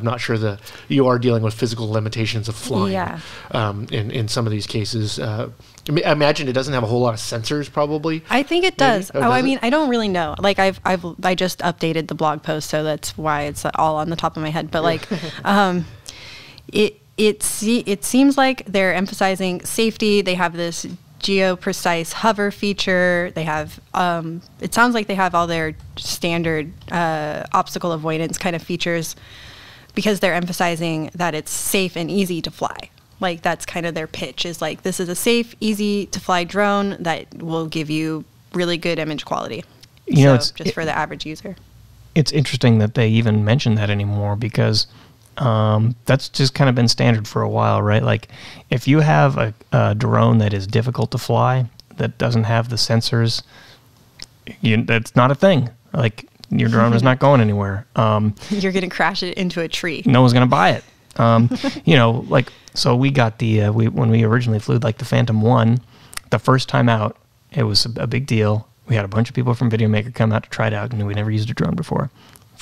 not sure you are dealing with physical limitations of flying. In some of these cases. I imagine it doesn't have a whole lot of sensors, probably. I think it does. I mean, I don't really know. Like I just updated the blog post, so that's why it's all on the top of my head. But like, it seems like they're emphasizing safety. They have this geo-precise hover feature. They have, it sounds like they have all their standard obstacle avoidance kind of features, because they're emphasizing that it's safe and easy to fly. Like that's kind of their pitch, is like, this is a safe, easy to fly drone that will give you really good image quality. It's just for the average user. It's interesting that they even mention that anymore, because that's just kind of been standard for a while, right? Like if you have a drone that is difficult to fly, that doesn't have the sensors, that's not a thing. Like your drone is not going anywhere. You're going to crash it into a tree. No one's going to buy it. So we got when we originally flew like the Phantom 1, the first time out, it was a big deal. We had a bunch of people from Videomaker come out to try it out, and we never used a drone before.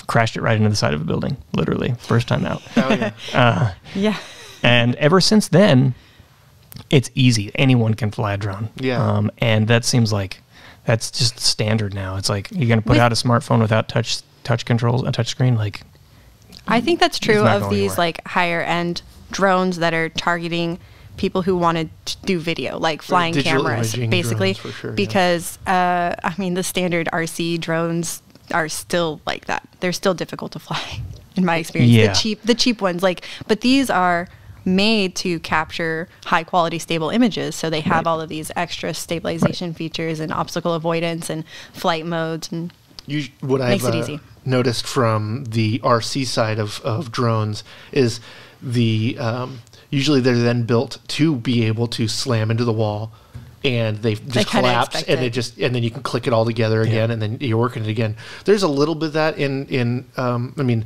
Crashed it right into the side of a building, literally, first time out. Oh, yeah. Yeah. And ever since then, it's easy. Anyone can fly a drone. Yeah. And that seems like that's just standard now. It's like, you're going to put out a smartphone without touch controls, a touch screen, like... I think that's true of these like higher end drones that are targeting people who want to do video, like flying cameras, basically. For sure, because I mean, the standard RC drones are still like that. They're still difficult to fly, in my experience. Yeah. The cheap ones, but these are made to capture high quality stable images, so they have all of these extra stabilization features and obstacle avoidance and flight modes, and makes it easy. Noticed from the RC side of drones is usually they're then built to be able to slam into the wall, and they just collapse, and and then you can click it all together again, and then you're working it again. There's a little bit of that in I mean,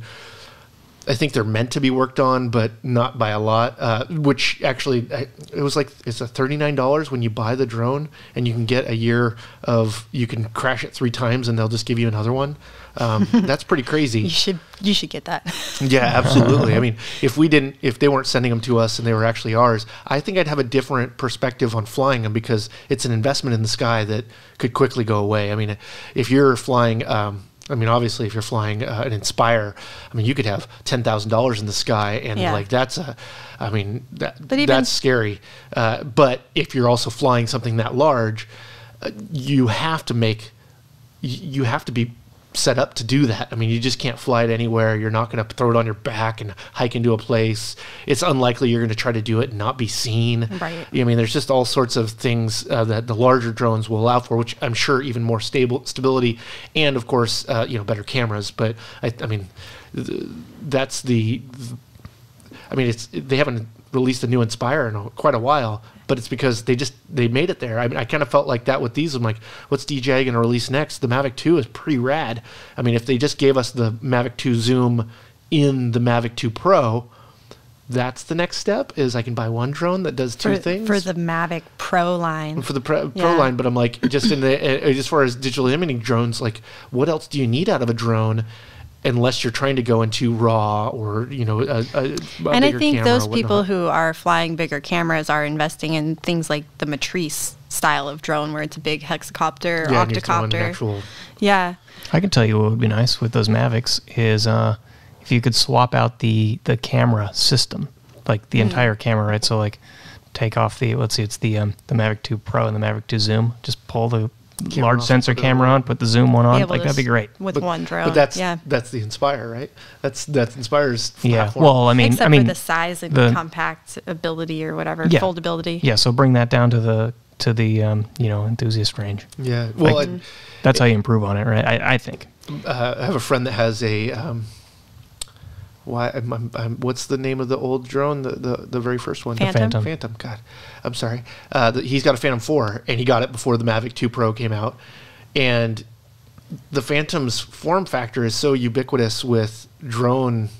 I think they're meant to be worked on, but not by a lot. Which actually, it's a $39 when you buy the drone, and you can get a year of, you can crash it 3 times, and they'll just give you another one. That's pretty crazy. You should get that. Yeah, absolutely. I mean, if they weren't sending them to us and they were actually ours, I think I'd have a different perspective on flying them, because it's an investment in the sky that could quickly go away. I mean, if you're flying, obviously, if you're flying an Inspire, I mean, you could have $10,000 in the sky, and that's that's scary. But if you're also flying something that large, you have to be set up to do that. I mean, you just can't fly it anywhere. You're not going to throw it on your back and hike into a place. It's unlikely you're going to try to do it and not be seen. Right. I mean, there's just all sorts of things that the larger drones will allow for, which I'm sure even more stability, and of course, better cameras. But I mean, that's they haven't released a new Inspire in quite a while, but it's because they made it there. I mean, I kind of felt like that with these. I'm like, what's DJI going to release next? The Mavic 2 is pretty rad. I mean, if they just gave us the Mavic 2 Zoom in the Mavic 2 Pro, that's the next step, is I can buy one drone that does two things. For the Mavic Pro line. For the Pro line, but I'm like, just as far as digital imaging drones, like, what else do you need out of a drone? Unless you're trying to go into RAW or, a and I think those people who are flying bigger cameras are investing in things like the Matrice style of drone, where it's a big hexacopter or octocopter. Yeah. I can tell you what would be nice with those Mavics is if you could swap out the camera system, like the entire camera, right? So like take off it's the Mavic 2 Pro and the Mavic 2 Zoom, just pull the large sensor camera on, put the zoom one on, like that'd be great. With one drone. But that's the Inspire, right? That's Inspire's platform. Well, except for the size and compact ability or whatever, foldability. Yeah, so bring that down to the enthusiast range. Yeah, well, that's how you improve on it, right? I think. I have a friend that has a what's the name of the old drone? The very first one. Phantom. The Phantom. God, I'm sorry. He's got a Phantom 4, and he got it before the Mavic 2 Pro came out. And the Phantom's form factor is so ubiquitous with a drone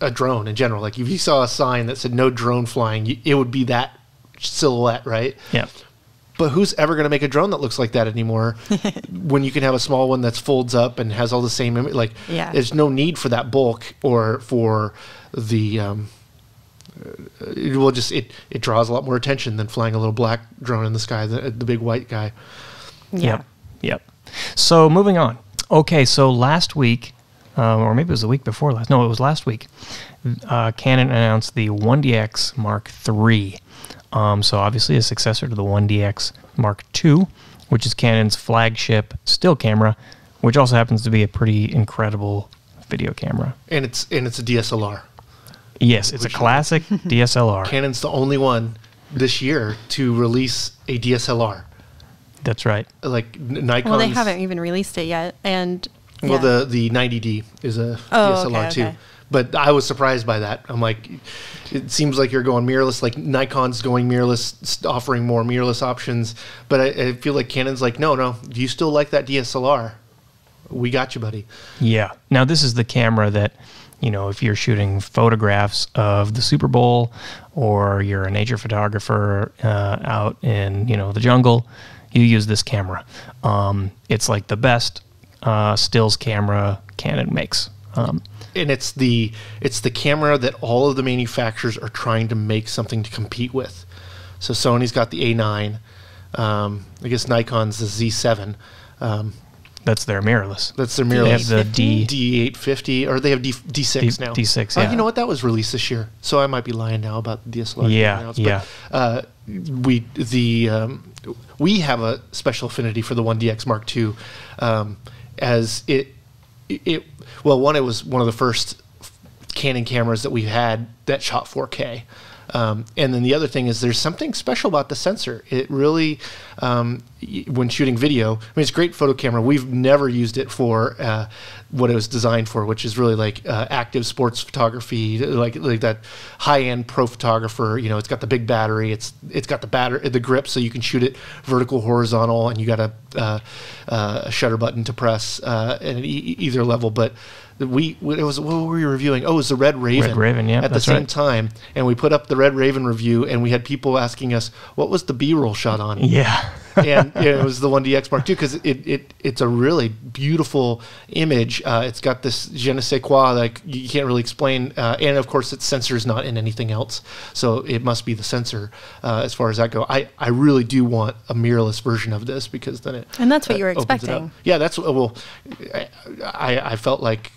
in general. Like if you saw a sign that said no drone flying, it would be that silhouette, right? Yeah. But who's ever going to make a drone that looks like that anymore? When you can have a small one that folds up and has all the same image, there's no need for that bulk or for the. It draws a lot more attention than flying a little black drone in the sky, the big white guy. Yeah. Yep. So moving on. Okay, so last week, or maybe it was the week before last. No, it was last week. Canon announced the 1DX Mark III. So obviously a successor to the 1DX Mark II, which is Canon's flagship still camera, which also happens to be a pretty incredible video camera. And it's a DSLR. Yes, it's a classic DSLR. Canon's the only one this year to release a DSLR. That's right. Like Nikon. Well, they haven't even released it yet, and well, the 90D is a DSLR too. Okay. But I was surprised by that. I'm like, it seems like you're going mirrorless. Like Nikon's going mirrorless, offering more mirrorless options. But I feel like Canon's like, no. Do you still like that DSLR? We got you, buddy. Yeah. Now this is the camera that, if you're shooting photographs of the Super Bowl, or you're a nature photographer out in the jungle, you use this camera. It's like the best stills camera Canon makes. And it's the camera that all of the manufacturers are trying to make something to compete with. So Sony's got the A9. I guess Nikon's the Z7. That's their mirrorless. That's their mirrorless. They have the D850, or they have D6 now. D6, yeah. You know what? That was released this year. So I might be lying now about the DSLR. Yeah. We have a special affinity for the 1DX Mark II, as it was one of the first Canon cameras that we had that shot 4K. And then the other thing is there's something special about the sensor. It really, when shooting video, it's a great photo camera. We've never used it for what it was designed for, which is really like active sports photography, like that high-end pro photographer. It's got the big battery. It's got the grip, so you can shoot it vertical, horizontal, and you got a shutter button to press at either level. But what were we reviewing? Oh, it was the Red Raven. Red Raven, yeah, at the same time, and we put up the Red Raven review, and we had people asking us, what was the B-roll shot on? Yeah. And it was the 1DX Mark II, because it's a really beautiful image. It's got this je ne sais quoi, like you can't really explain. And of course, its sensor is not in anything else, so it must be the sensor as far as that go. I really do want a mirrorless version of this, because then it and that's what you were expecting. Yeah, that's I felt like.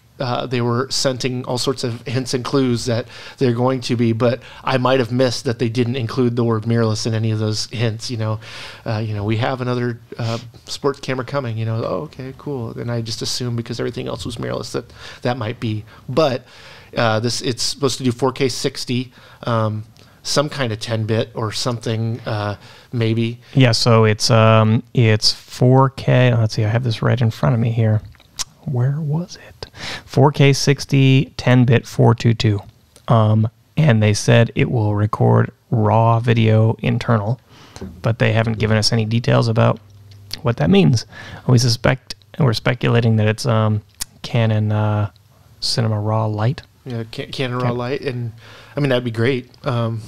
They were sending all sorts of hints and clues that they're going to be, but I might have missed that they didn't include the word mirrorless in any of those hints. We have another sports camera coming. Oh, okay, cool. And I just assumed because everything else was mirrorless that might be. But it's supposed to do 4K 60, some kind of 10-bit or something, maybe. Yeah. So it's 4K. Let's see. I have this right in front of me here. Where was it? 4K 60, 10-bit 422. And they said it will record raw video internal, but they haven't given us any details about what that means. We're speculating that it's Canon Cinema Raw Lite. Yeah, Canon Raw Lite, and that'd be great. Although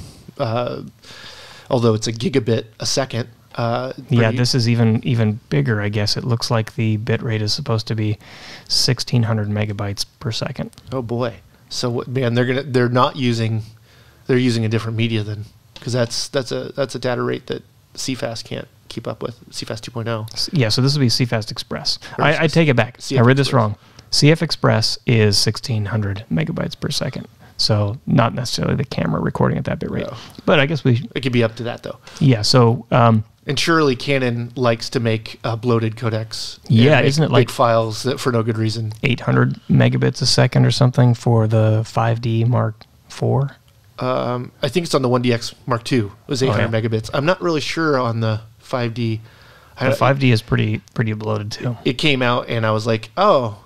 it's a gigabit a second. Yeah, this is even bigger, I guess. It looks like the bit rate is supposed to be 1,600 megabytes per second. Oh boy! So man, they're using a different media then, because that's a data rate that CFast can't keep up with. CFast 2.0. Yeah, so this will be CFast Express. I take it back. I read this wrong. CF Express is 1,600 megabytes per second. So not necessarily the camera recording at that bit rate. No. But I guess it could be up to that though. Yeah. So. And surely Canon likes to make bloated codecs. Yeah, isn't it like big files for no good reason? 800 megabits a second or something for the 5D Mark IV? I think it's on the 1DX Mark II. It was 800 megabits. I'm not really sure on the 5D. The 5D is pretty bloated too. It came out and I was like, oh,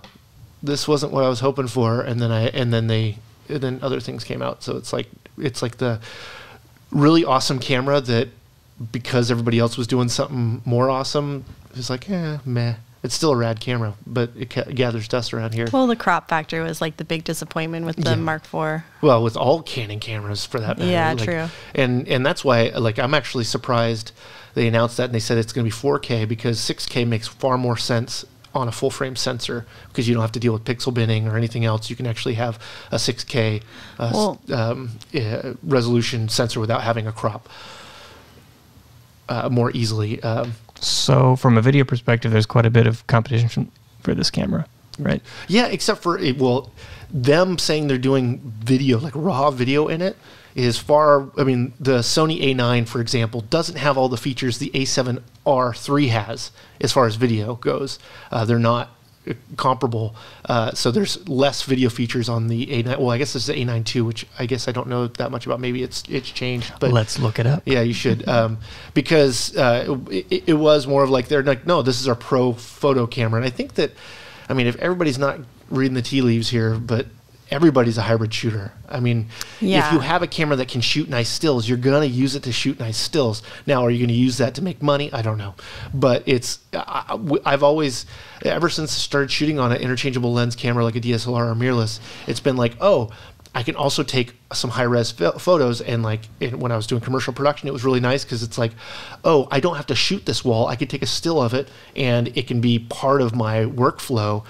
this wasn't what I was hoping for. And then they then other things came out. So it's like the really awesome camera that, because everybody else was doing something more awesome, it's like, meh. It's still a rad camera, but it gathers dust around here. Well, the crop factor was like the big disappointment with the Mark IV. Well, with all Canon cameras for that matter. Yeah, true. And that's why, like, I'm actually surprised they announced that and they said it's going to be 4K, because 6K makes far more sense on a full frame sensor, because you don't have to deal with pixel binning or anything else. You can actually have a 6K resolution sensor without having a crop more easily. So from a video perspective, there's quite a bit of competition for this camera, right? Yeah, except for, them saying they're doing video, like raw video in it, is far, I mean, the Sony A9, for example, doesn't have all the features the A7R III has as far as video goes. They're not comparable. So there's less video features on the A9. Well, I guess this is the A9 II, which I guess I don't know that much about. Maybe it's changed. But let's look it up. Yeah, you should. Because it was more of like, they're like, no, this is our pro photo camera. And I think that, I mean, if everybody's not reading the tea leaves here, but everybody's a hybrid shooter. I mean, if you have a camera that can shoot nice stills, you're going to use it to shoot nice stills. Now, are you going to use that to make money? I don't know. But I've always, ever since I started shooting on an interchangeable lens camera like a DSLR or mirrorless, it's been like, oh, I can also take some high-res photos, and when I was doing commercial production, it was really nice because it's like, oh, I don't have to shoot this wall. I could take a still of it, and it can be part of my workflow,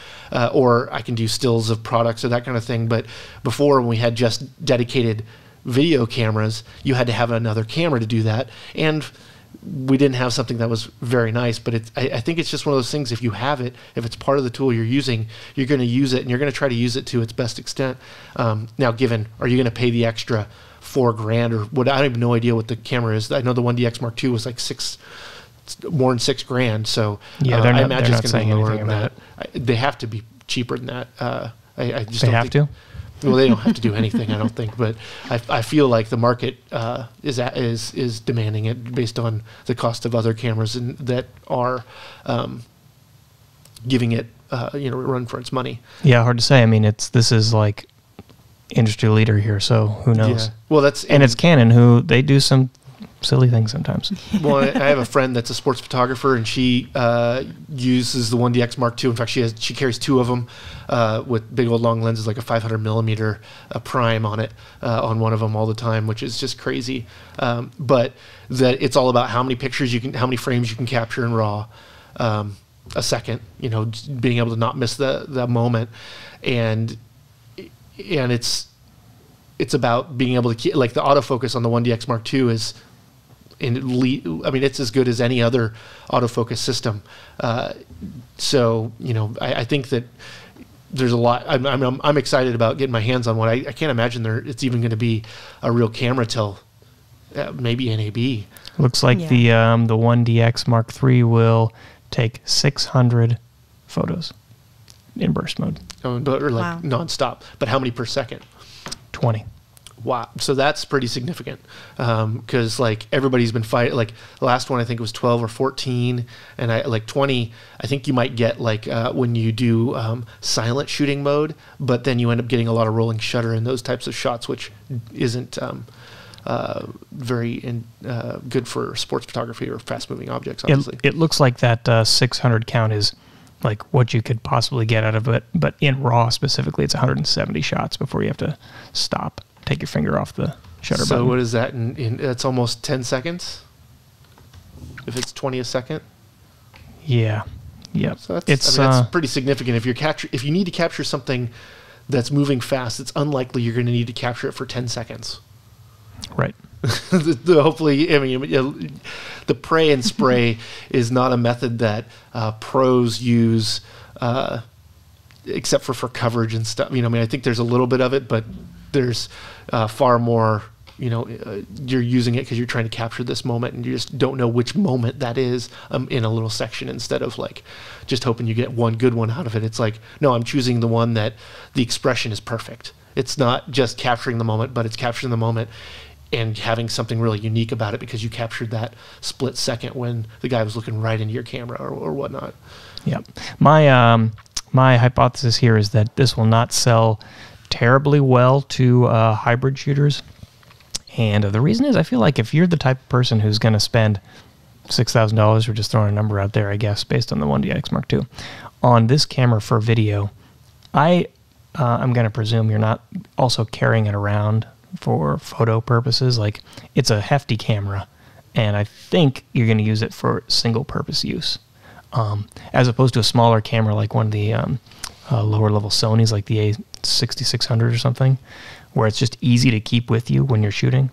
or I can do stills of products or that kind of thing. But before, when we had just dedicated video cameras, you had to have another camera to do that, and we didn't have something that was very nice. But I think it's just one of those things, if you have it, if it's part of the tool you're using, you're going to use it, and you're going to try to use it to its best extent. Now, are you going to pay the extra $4,000 or what? I have no idea what the camera is. I know the 1DX Mark II was like more than $6,000. So yeah, I imagine it's going to be lower than that. They have to be cheaper than that. I just don't think. Well, they don't have to do anything, I don't think, but I feel like the market is demanding it based on the cost of other cameras and that are giving it run for its money. Yeah, hard to say. I mean, this is like industry leader here, so who knows? Yeah. Well, and it's Canon, who they do some silly things sometimes. Well, I have a friend that's a sports photographer, and she uses the 1DX Mark II. In fact, she carries two of them with big old long lenses, like a 500 millimeter prime on it, on one of them all the time, which is just crazy. But that it's all about how many frames you can capture in RAW a second. Being able to not miss the moment, and it's about being able to keep, like, the autofocus on the 1DX Mark II is. It's as good as any other autofocus system. So I think that there's a lot. I'm excited about getting my hands on one. I can't imagine it's even going to be a real camera till maybe NAB. Looks like the 1DX Mark III will take 600 photos in burst mode. Or nonstop. But how many per second? 20. Wow. So that's pretty significant, because everybody's been fighting. Like the last one, I think it was 12 or 14, and 20. I think you might get when you do silent shooting mode, but then you end up getting a lot of rolling shutter in those types of shots, which isn't very good for sports photography or fast moving objects. Obviously, it looks like that 600 count is like what you could possibly get out of it, but in RAW specifically, it's 170 shots before you have to stop. Take your finger off the shutter button. So what is that? It's almost 10 seconds? If it's 20 a second? Yeah. Yep. So that's pretty significant. If you need to capture something that's moving fast, it's unlikely you're going to need to capture it for 10 seconds. Right. Hopefully, the pray and spray is not a method that pros use, except for coverage and stuff. I think there's a little bit of it, but there's far more, you're using it because you're trying to capture this moment, and you just don't know which moment that is in a little section, instead of just hoping you get one good one out of it. It's like, no, I'm choosing the one that the expression is perfect. It's not just capturing the moment, but it's capturing the moment and having something really unique about it because you captured that split second when the guy was looking right into your camera or whatnot. Yep. My hypothesis here is that this will not sell terribly well to hybrid shooters. And the reason is I feel like if you're the type of person who's going to spend $6,000, we're just throwing a number out there, I guess, based on the 1DX Mark II, on this camera for video, I'm going to presume you're not also carrying it around for photo purposes. Like, it's a hefty camera, and I think you're going to use it for single-purpose use, as opposed to a smaller camera like one of the lower-level Sonys, like the A6600 or something, where it's just easy to keep with you when you're shooting.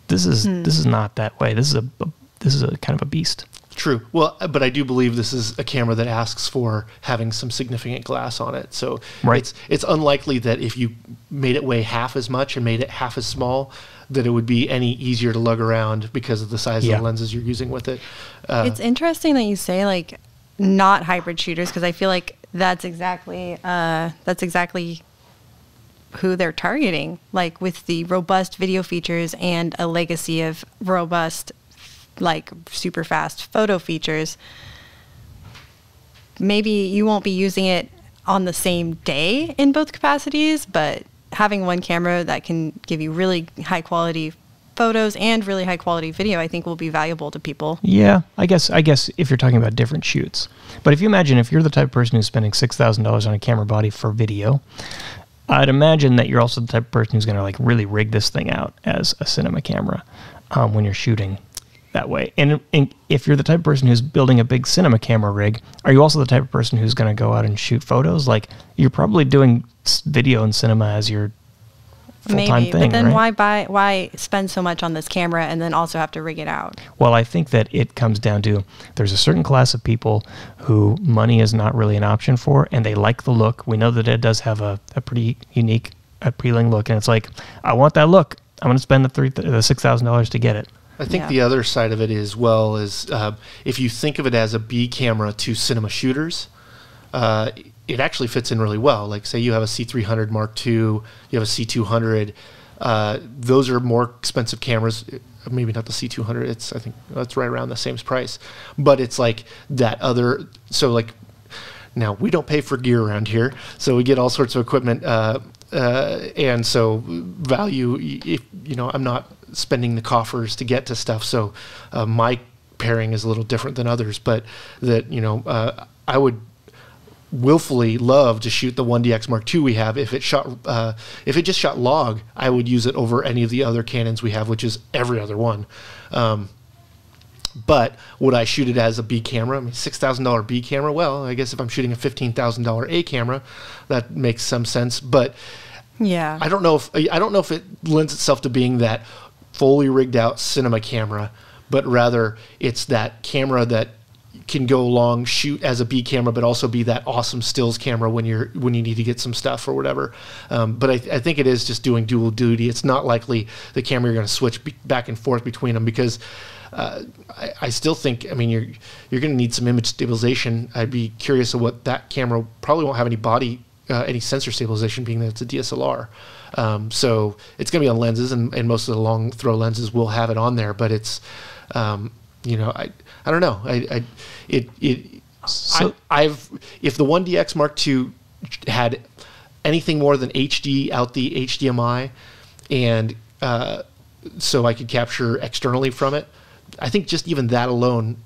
This is not that way. This is a kind of a beast. True. Well, but I do believe this is a camera that asks for having some significant glass on it. So it's unlikely that if you made it weigh half as much and made it half as small, that it would be any easier to lug around because of the size of the lenses you're using with it. It's interesting that you say like not hybrid shooters, because I feel like that's exactly who they're targeting, like with the robust video features and a legacy of robust, like super fast photo features. Maybe you won't be using it on the same day in both capacities, but having one camera that can give you really high quality photos and really high quality video, I think will be valuable to people. Yeah, I guess if you're talking about different shoots. But if you imagine if you're the type of person who's spending $6,000 on a camera body for video, I'd imagine that you're also the type of person who's going to like really rig this thing out as a cinema camera when you're shooting that way. And if you're the type of person who's building a big cinema camera rig, are you also the type of person who's going to go out and shoot photos? Like, you're probably doing video and cinema as your full-time thing, but then right? why spend so much on this camera and then also have to rig it out? Well, I think that it comes down to there's a certain class of people who money is not really an option for, and they like the look. We know that it does have a pretty unique, appealing look, and it's like, I want that look. I'm going to spend the $6,000 to get it. I think the other side of it as well is if you think of it as a B camera to cinema shooters, it actually fits in really well. Like, say you have a C300 Mark II, you have a C200. Those are more expensive cameras. Maybe not the C200. I think that's right around the same price. But it's like that other. So like, now we don't pay for gear around here, so we get all sorts of equipment, and so value. If I'm not spending the coffers to get to stuff, so my pairing is a little different than others. But that I would willfully love to shoot the 1DX Mark II we have. If it just shot log, I would use it over any of the other Canons we have, which is every other one. But would I shoot it as a B camera? I mean, $6,000 B camera. Well, I guess if I'm shooting a $15,000 A camera, that makes some sense. But yeah, I don't know if it lends itself to being that fully rigged out cinema camera, but rather it's that camera that can go along, shoot as a B camera, but also be that awesome stills camera when you need to get some stuff or whatever. But I think it is just doing dual duty. It's not likely the camera you're going to switch back and forth between them, because I still think, I mean, you're going to need some image stabilization. I'd be curious of what that camera probably won't have any body, any sensor stabilization, being that it's a DSLR. So it's going to be on lenses, and most of the long throw lenses will have it on there. But it's, I don't know. If the 1DX Mark II had anything more than HD out the HDMI, and so I could capture externally from it, I think just even that alone,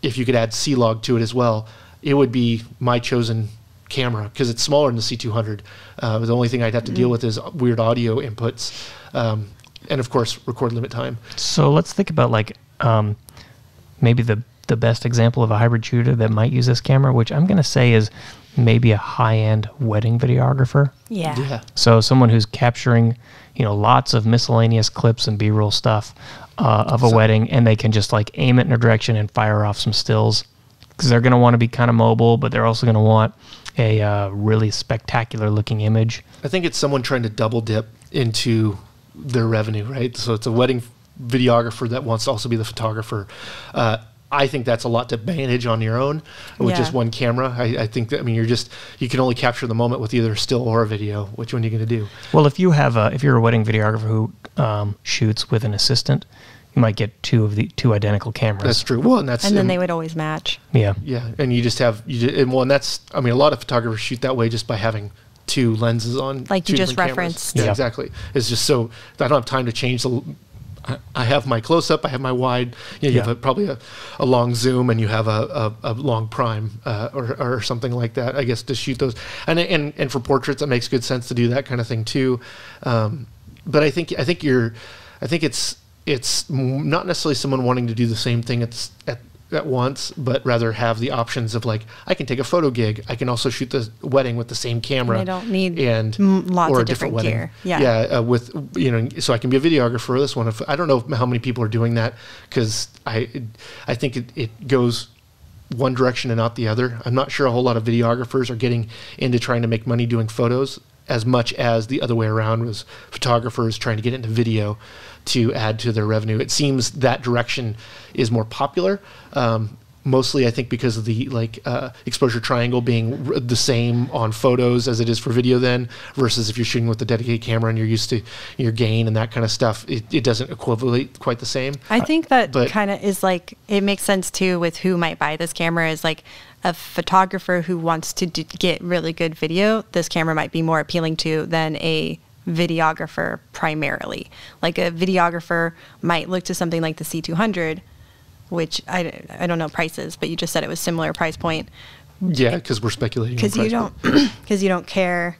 if you could add C-Log to it as well, it would be my chosen camera, because it's smaller than the C200. The only thing I'd have to deal with is weird audio inputs, and of course record limit time. So let's think about like maybe the best example of a hybrid shooter that might use this camera, which I'm going to say is maybe a high-end wedding videographer. Yeah. So someone who's capturing, lots of miscellaneous clips and B-roll stuff of a wedding, and they can just like aim it in a direction and fire off some stills, because they're going to want to be kind of mobile, but they're also going to want a really spectacular-looking image. I think it's someone trying to double dip into their revenue, right? So it's a wedding videographer that wants to also be the photographer. I think that's a lot to manage on your own with just one camera. I think that, I mean, you can only capture the moment with either still or a video. Which one are you going to do? Well, if you're a wedding videographer who shoots with an assistant, you might get two identical cameras. That's true. Well, and then they would always match. Yeah. Yeah, and you just have and that's, I mean, a lot of photographers shoot that way just by having two lenses on like you just different referenced. cameras. Yeah, exactly. It's just so I don't have time to change the. I have my close up. I have my wide. You have probably a long zoom, and you have a long prime or something like that. I guess to shoot those, and for portraits, it makes good sense to do that kind of thing too. But I think it's not necessarily someone wanting to do the same thing at once, but rather have the options of like, I can take a photo gig. I can also shoot the wedding with the same camera. And I don't need lots of different gear. With so I can be a videographer for this one. I don't know how many people are doing that, because I think it goes one direction and not the other. I'm not sure a whole lot of videographers are getting into trying to make money doing photos as much as the other way around was photographers trying to get into video to add to their revenue. It seems that direction is more popular, mostly I think because of the exposure triangle being the same on photos as it is for video then, versus if you're shooting with a dedicated camera and you're used to your gain and that kind of stuff, it doesn't equivocate quite the same. I think that kind of is like, it makes sense too with who might buy this camera, is like a photographer who wants to get really good video. This camera might be more appealing to than a videographer primarily. Like a videographer might look to something like the C200, which I don't know prices, but you just said it was similar price point. Yeah, because we're speculating. Because you don't care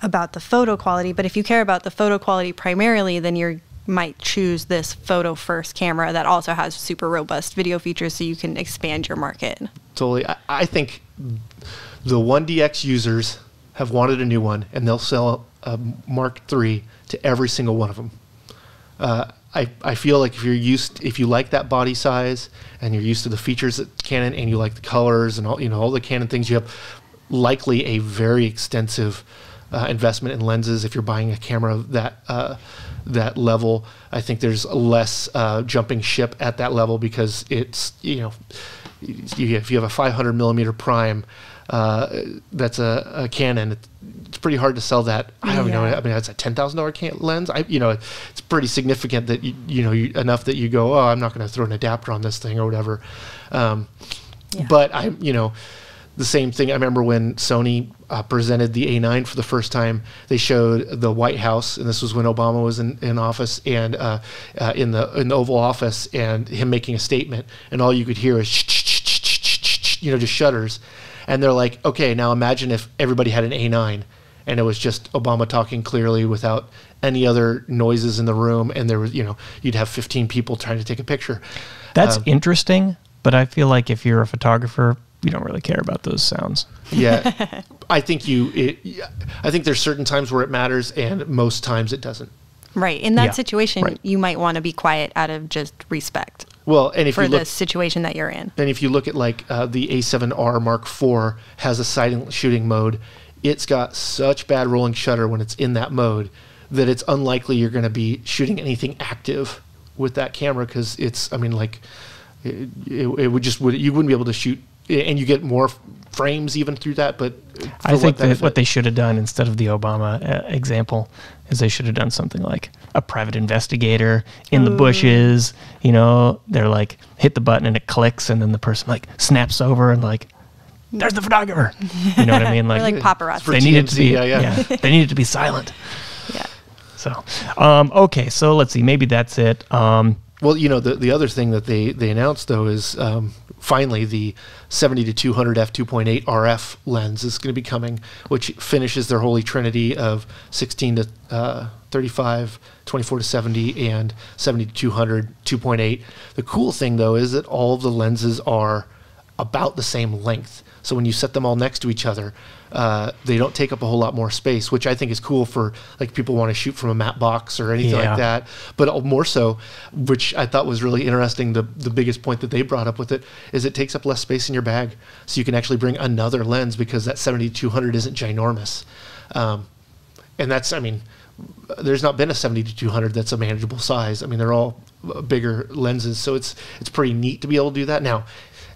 about the photo quality. But if you care about the photo quality primarily, then you might choose this photo first camera that also has super robust video features, so you can expand your market. Totally. I think the 1DX users have wanted a new one, and they'll sell a Mark III to every single one of them. I feel like if you like that body size and you're used to the features at Canon, and you like the colors and all the Canon things, you have likely a very extensive investment in lenses. If you're buying a camera of that level, I think there's less jumping ship at that level, because it's if you have a 500 millimeter prime, that's a Canon. It's pretty hard to sell that. I don't know. I mean, it's a $10,000 lens. It's pretty significant that enough that you go, oh, I'm not going to throw an adapter on this thing or whatever. But the same thing. I remember when Sony presented the A9 for the first time. They showed the White House, and this was when Obama was in office, and in the Oval Office, and him making a statement, and all you could hear is just shutters. And they're like, okay, now imagine if everybody had an A9 and it was just Obama talking clearly without any other noises in the room, and there was, you'd have 15 people trying to take a picture. That's interesting, but I feel like if you're a photographer, you don't really care about those sounds. Yeah, I think there's certain times where it matters, and most times it doesn't. Right. In that situation, you might want to be quiet out of just respect. Well, and if for you look, the situation that you're in. And if you look at like the A7R Mark IV has a silent shooting mode, it's got such bad rolling shutter when it's in that mode that it's unlikely you're going to be shooting anything active with that camera, because it's, I mean, like it would just you wouldn't be able to shoot, and you get more frames even through that. But I think that what they should have done instead of the Obama example is they should have done something like a private investigator in the bushes. They're like, hit the button and it clicks, and then the person like snaps over and like, there's the photographer. You know what I mean? Like, or like paparazzi. They needed to be, they needed to be silent. Yeah. So, okay, so let's see. Maybe that's it. Well, the other thing that they announced though is finally the 70-200 f2.8 RF lens is going to be coming, which finishes their holy trinity of 16-35, 24-70, and 70-200 2.8. The cool thing though is that all of the lenses are about the same length. So when you set them all next to each other, they don't take up a whole lot more space, which I think is cool for like people want to shoot from a matte box or anything like that. But more so, which I thought was really interesting, the biggest point that they brought up with it is it takes up less space in your bag. So you can actually bring another lens, because that 70-200 isn't ginormous. And that's, I mean, there's not been a 70-200 that's a manageable size. I mean, they're all bigger lenses. So it's pretty neat to be able to do that. Now,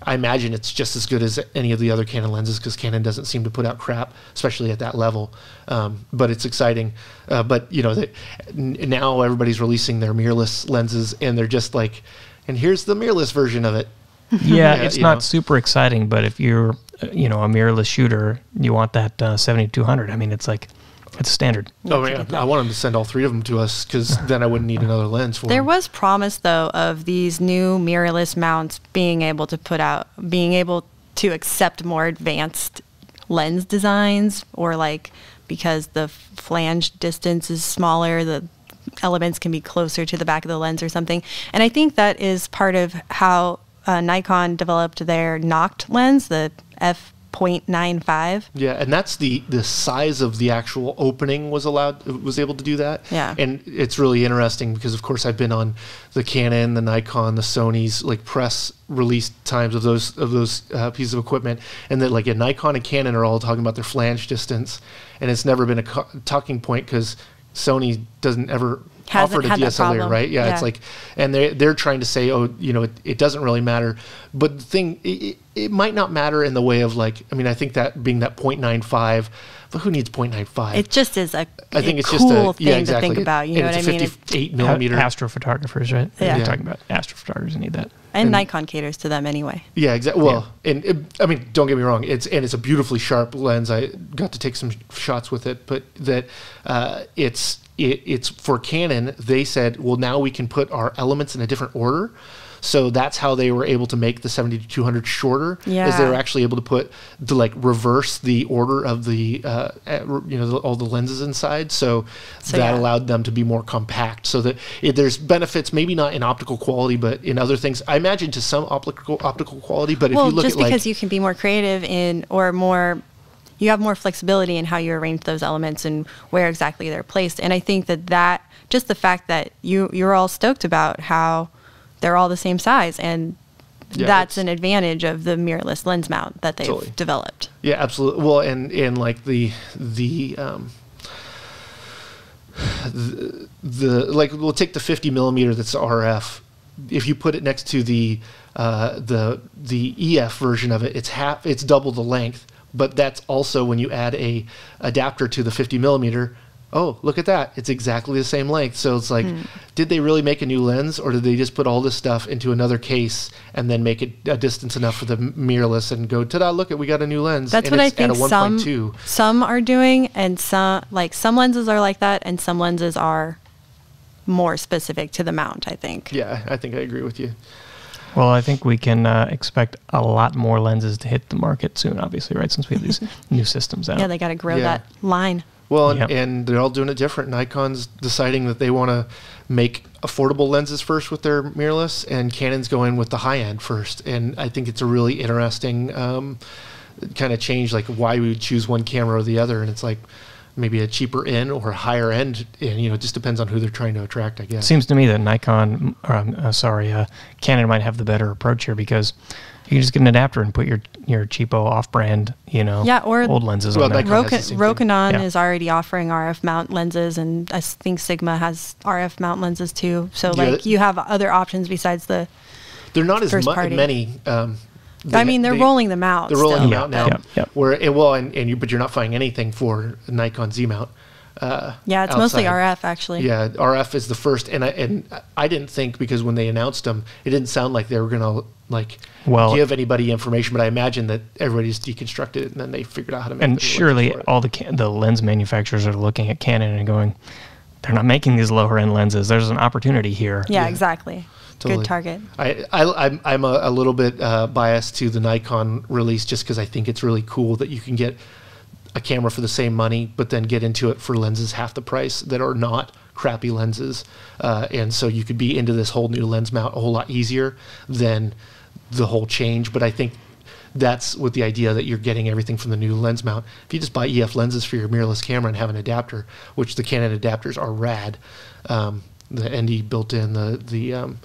I imagine it's just as good as any of the other Canon lenses, because Canon doesn't seem to put out crap, especially at that level. But it's exciting. But now everybody's releasing their mirrorless lenses, and they're just like, and here's the mirrorless version of it. Yeah, it's not super exciting, but if you're you know, a mirrorless shooter, you want that 70-200. I mean, it's like, it's standard. Oh, yeah. I want them to send all 3 of them to us, because then I wouldn't need another lens for There them. was promise, though, of these new mirrorless mounts being able to accept more advanced lens designs, or like, because the flange distance is smaller, the elements can be closer to the back of the lens or something. And I think that is part of how Nikon developed their Noct lens, the f.95. Yeah, and that's the size of the actual opening was able to do that. Yeah. And it's really interesting because, of course, I've been on the Canon, the Nikon, the Sony's like press release times of those pieces of equipment, and that like Nikon and Canon are all talking about their flange distance, and it's never been a talking point because Sony doesn't ever offer a DSLR, right? Yeah, it's like, and they're trying to say, oh, you know, it doesn't really matter. But the thing, it might not matter in the way of like, I mean, I think that being that 0.95, but who needs 0.95? It just is I think it's cool just thing to think about. You know what I mean? 58 millimeter. Astrophotographers, right? Yeah. You're talking about astrophotographers need that. And Nikon caters to them anyway. Yeah, exactly. Well, and I mean, don't get me wrong. It's a beautifully sharp lens. I got to take some shots with it, but that it's for Canon. They said, well, now we can put our elements in a different order. So that's how they were able to make the 70-200 shorter. Yeah. Is they were actually able to reverse the order of the all the lenses inside. So that allowed them to be more compact. So that there's benefits, maybe not in optical quality, but in other things. I imagine to some optical quality. But if you look just at because you can be more creative you have more flexibility in how you arrange those elements and where exactly they're placed. And I think that just the fact that you're all stoked about how they're all the same size, and that's an advantage of the mirrorless lens mount that they've developed. Yeah, absolutely. Well, and like the we'll take the 50 millimeter that's RF. If you put it next to the EF version of it, it's double the length. But that's also when you add a adapter to the 50 millimeter. Oh, look at that. It's exactly the same length. So it's like, did they really make a new lens, or did they just put all this stuff into another case and then make it a distance enough for the mirrorless and go, ta-da, look, we got a new lens. That's what I think some are doing, and some lenses are like that, and some lenses are more specific to the mount, I think. Yeah, I think I agree with you. Well, I think we can expect a lot more lenses to hit the market soon, obviously, right? Since we have these new systems out. Yeah, they got to grow that line. Well, and they're all doing it different. Nikon's deciding that they want to make affordable lenses first with their mirrorless, and Canon's going with the high end first. And I think it's a really interesting kind of change, like why we would choose one camera or the other. And it's like maybe a cheaper end or a higher end, and it just depends on who they're trying to attract, I guess. Seems to me that Canon might have the better approach here, because you can just get an adapter and put your cheapo off-brand, or old lenses on there. Rokinon is already offering RF mount lenses, and I think Sigma has RF mount lenses too. So you have other options besides the They're not as many. They're rolling them out. They're rolling them out now. Yep. But you're not finding anything for Nikon Z mount. It's mostly RF actually. Yeah, RF is the first, and I didn't think, because when they announced them, it didn't sound like they were gonna give anybody information. But I imagine that everybody just deconstructed it and then they figured out how to make it. And surely all the lens manufacturers are looking at Canon and going, they're not making these lower end lenses. There's an opportunity here. Yeah, exactly. Totally. Good target. I'm a little bit biased to the Nikon release, just because I think it's really cool that you can get a camera for the same money, but then get into it for lenses half the price that are not crappy lenses. And so you could be into this whole new lens mount a whole lot easier than the whole change. But I think that's with the idea that you're getting everything from the new lens mount. If you just buy EF lenses for your mirrorless camera and have an adapter, which the Canon adapters are rad, the ND built in, the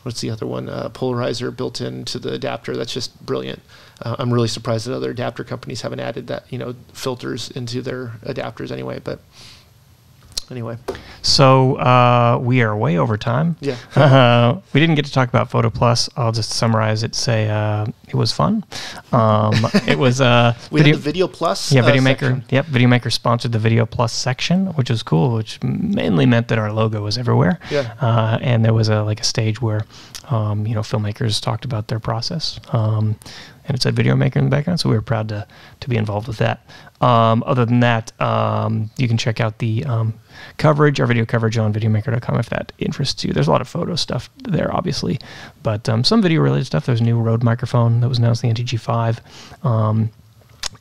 what's the other one? Polarizer built into the adapter. That's just brilliant. I'm really surprised that other adapter companies haven't added that, filters into their adapters anyway. But anyway. So we are way over time. Yeah. We didn't get to talk about Photo Plus. I'll just summarize it. Say It was fun. It was we had the Video Plus. Yeah, Videomaker. Section. Yep, Videomaker sponsored the Video Plus section, which was cool. Which mainly meant that our logo was everywhere. Yeah. And there was a stage where, filmmakers talked about their process. And it said Videomaker in the background, so we were proud to be involved with that. Other than that, you can check out the coverage, our video coverage on videomaker.com if that interests you. There's a lot of photo stuff there, obviously, but some video-related stuff. There's a new Rode microphone that was announced, the NTG5.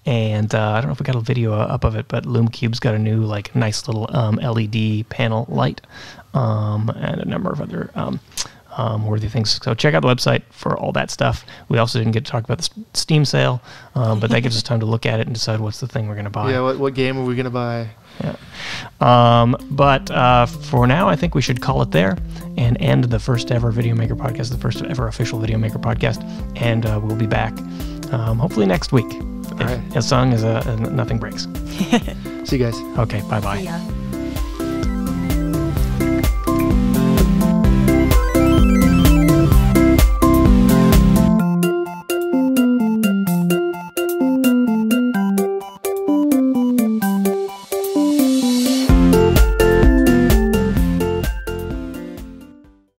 And I don't know if we got a video up of it, but LumeCube's got a new, nice little LED panel light, and a number of other worthy things. So check out the website for all that stuff. We also didn't get to talk about the Steam sale, but that gives us time to look at it and decide what's the thing we're going to buy. Yeah, what game are we going to buy? Yeah. But for now, I think we should call it there and end the first ever Videomaker podcast, the first ever official Videomaker podcast, and we'll be back hopefully next week. All right. As long as nothing breaks. See you guys. Okay, bye-bye. Yeah.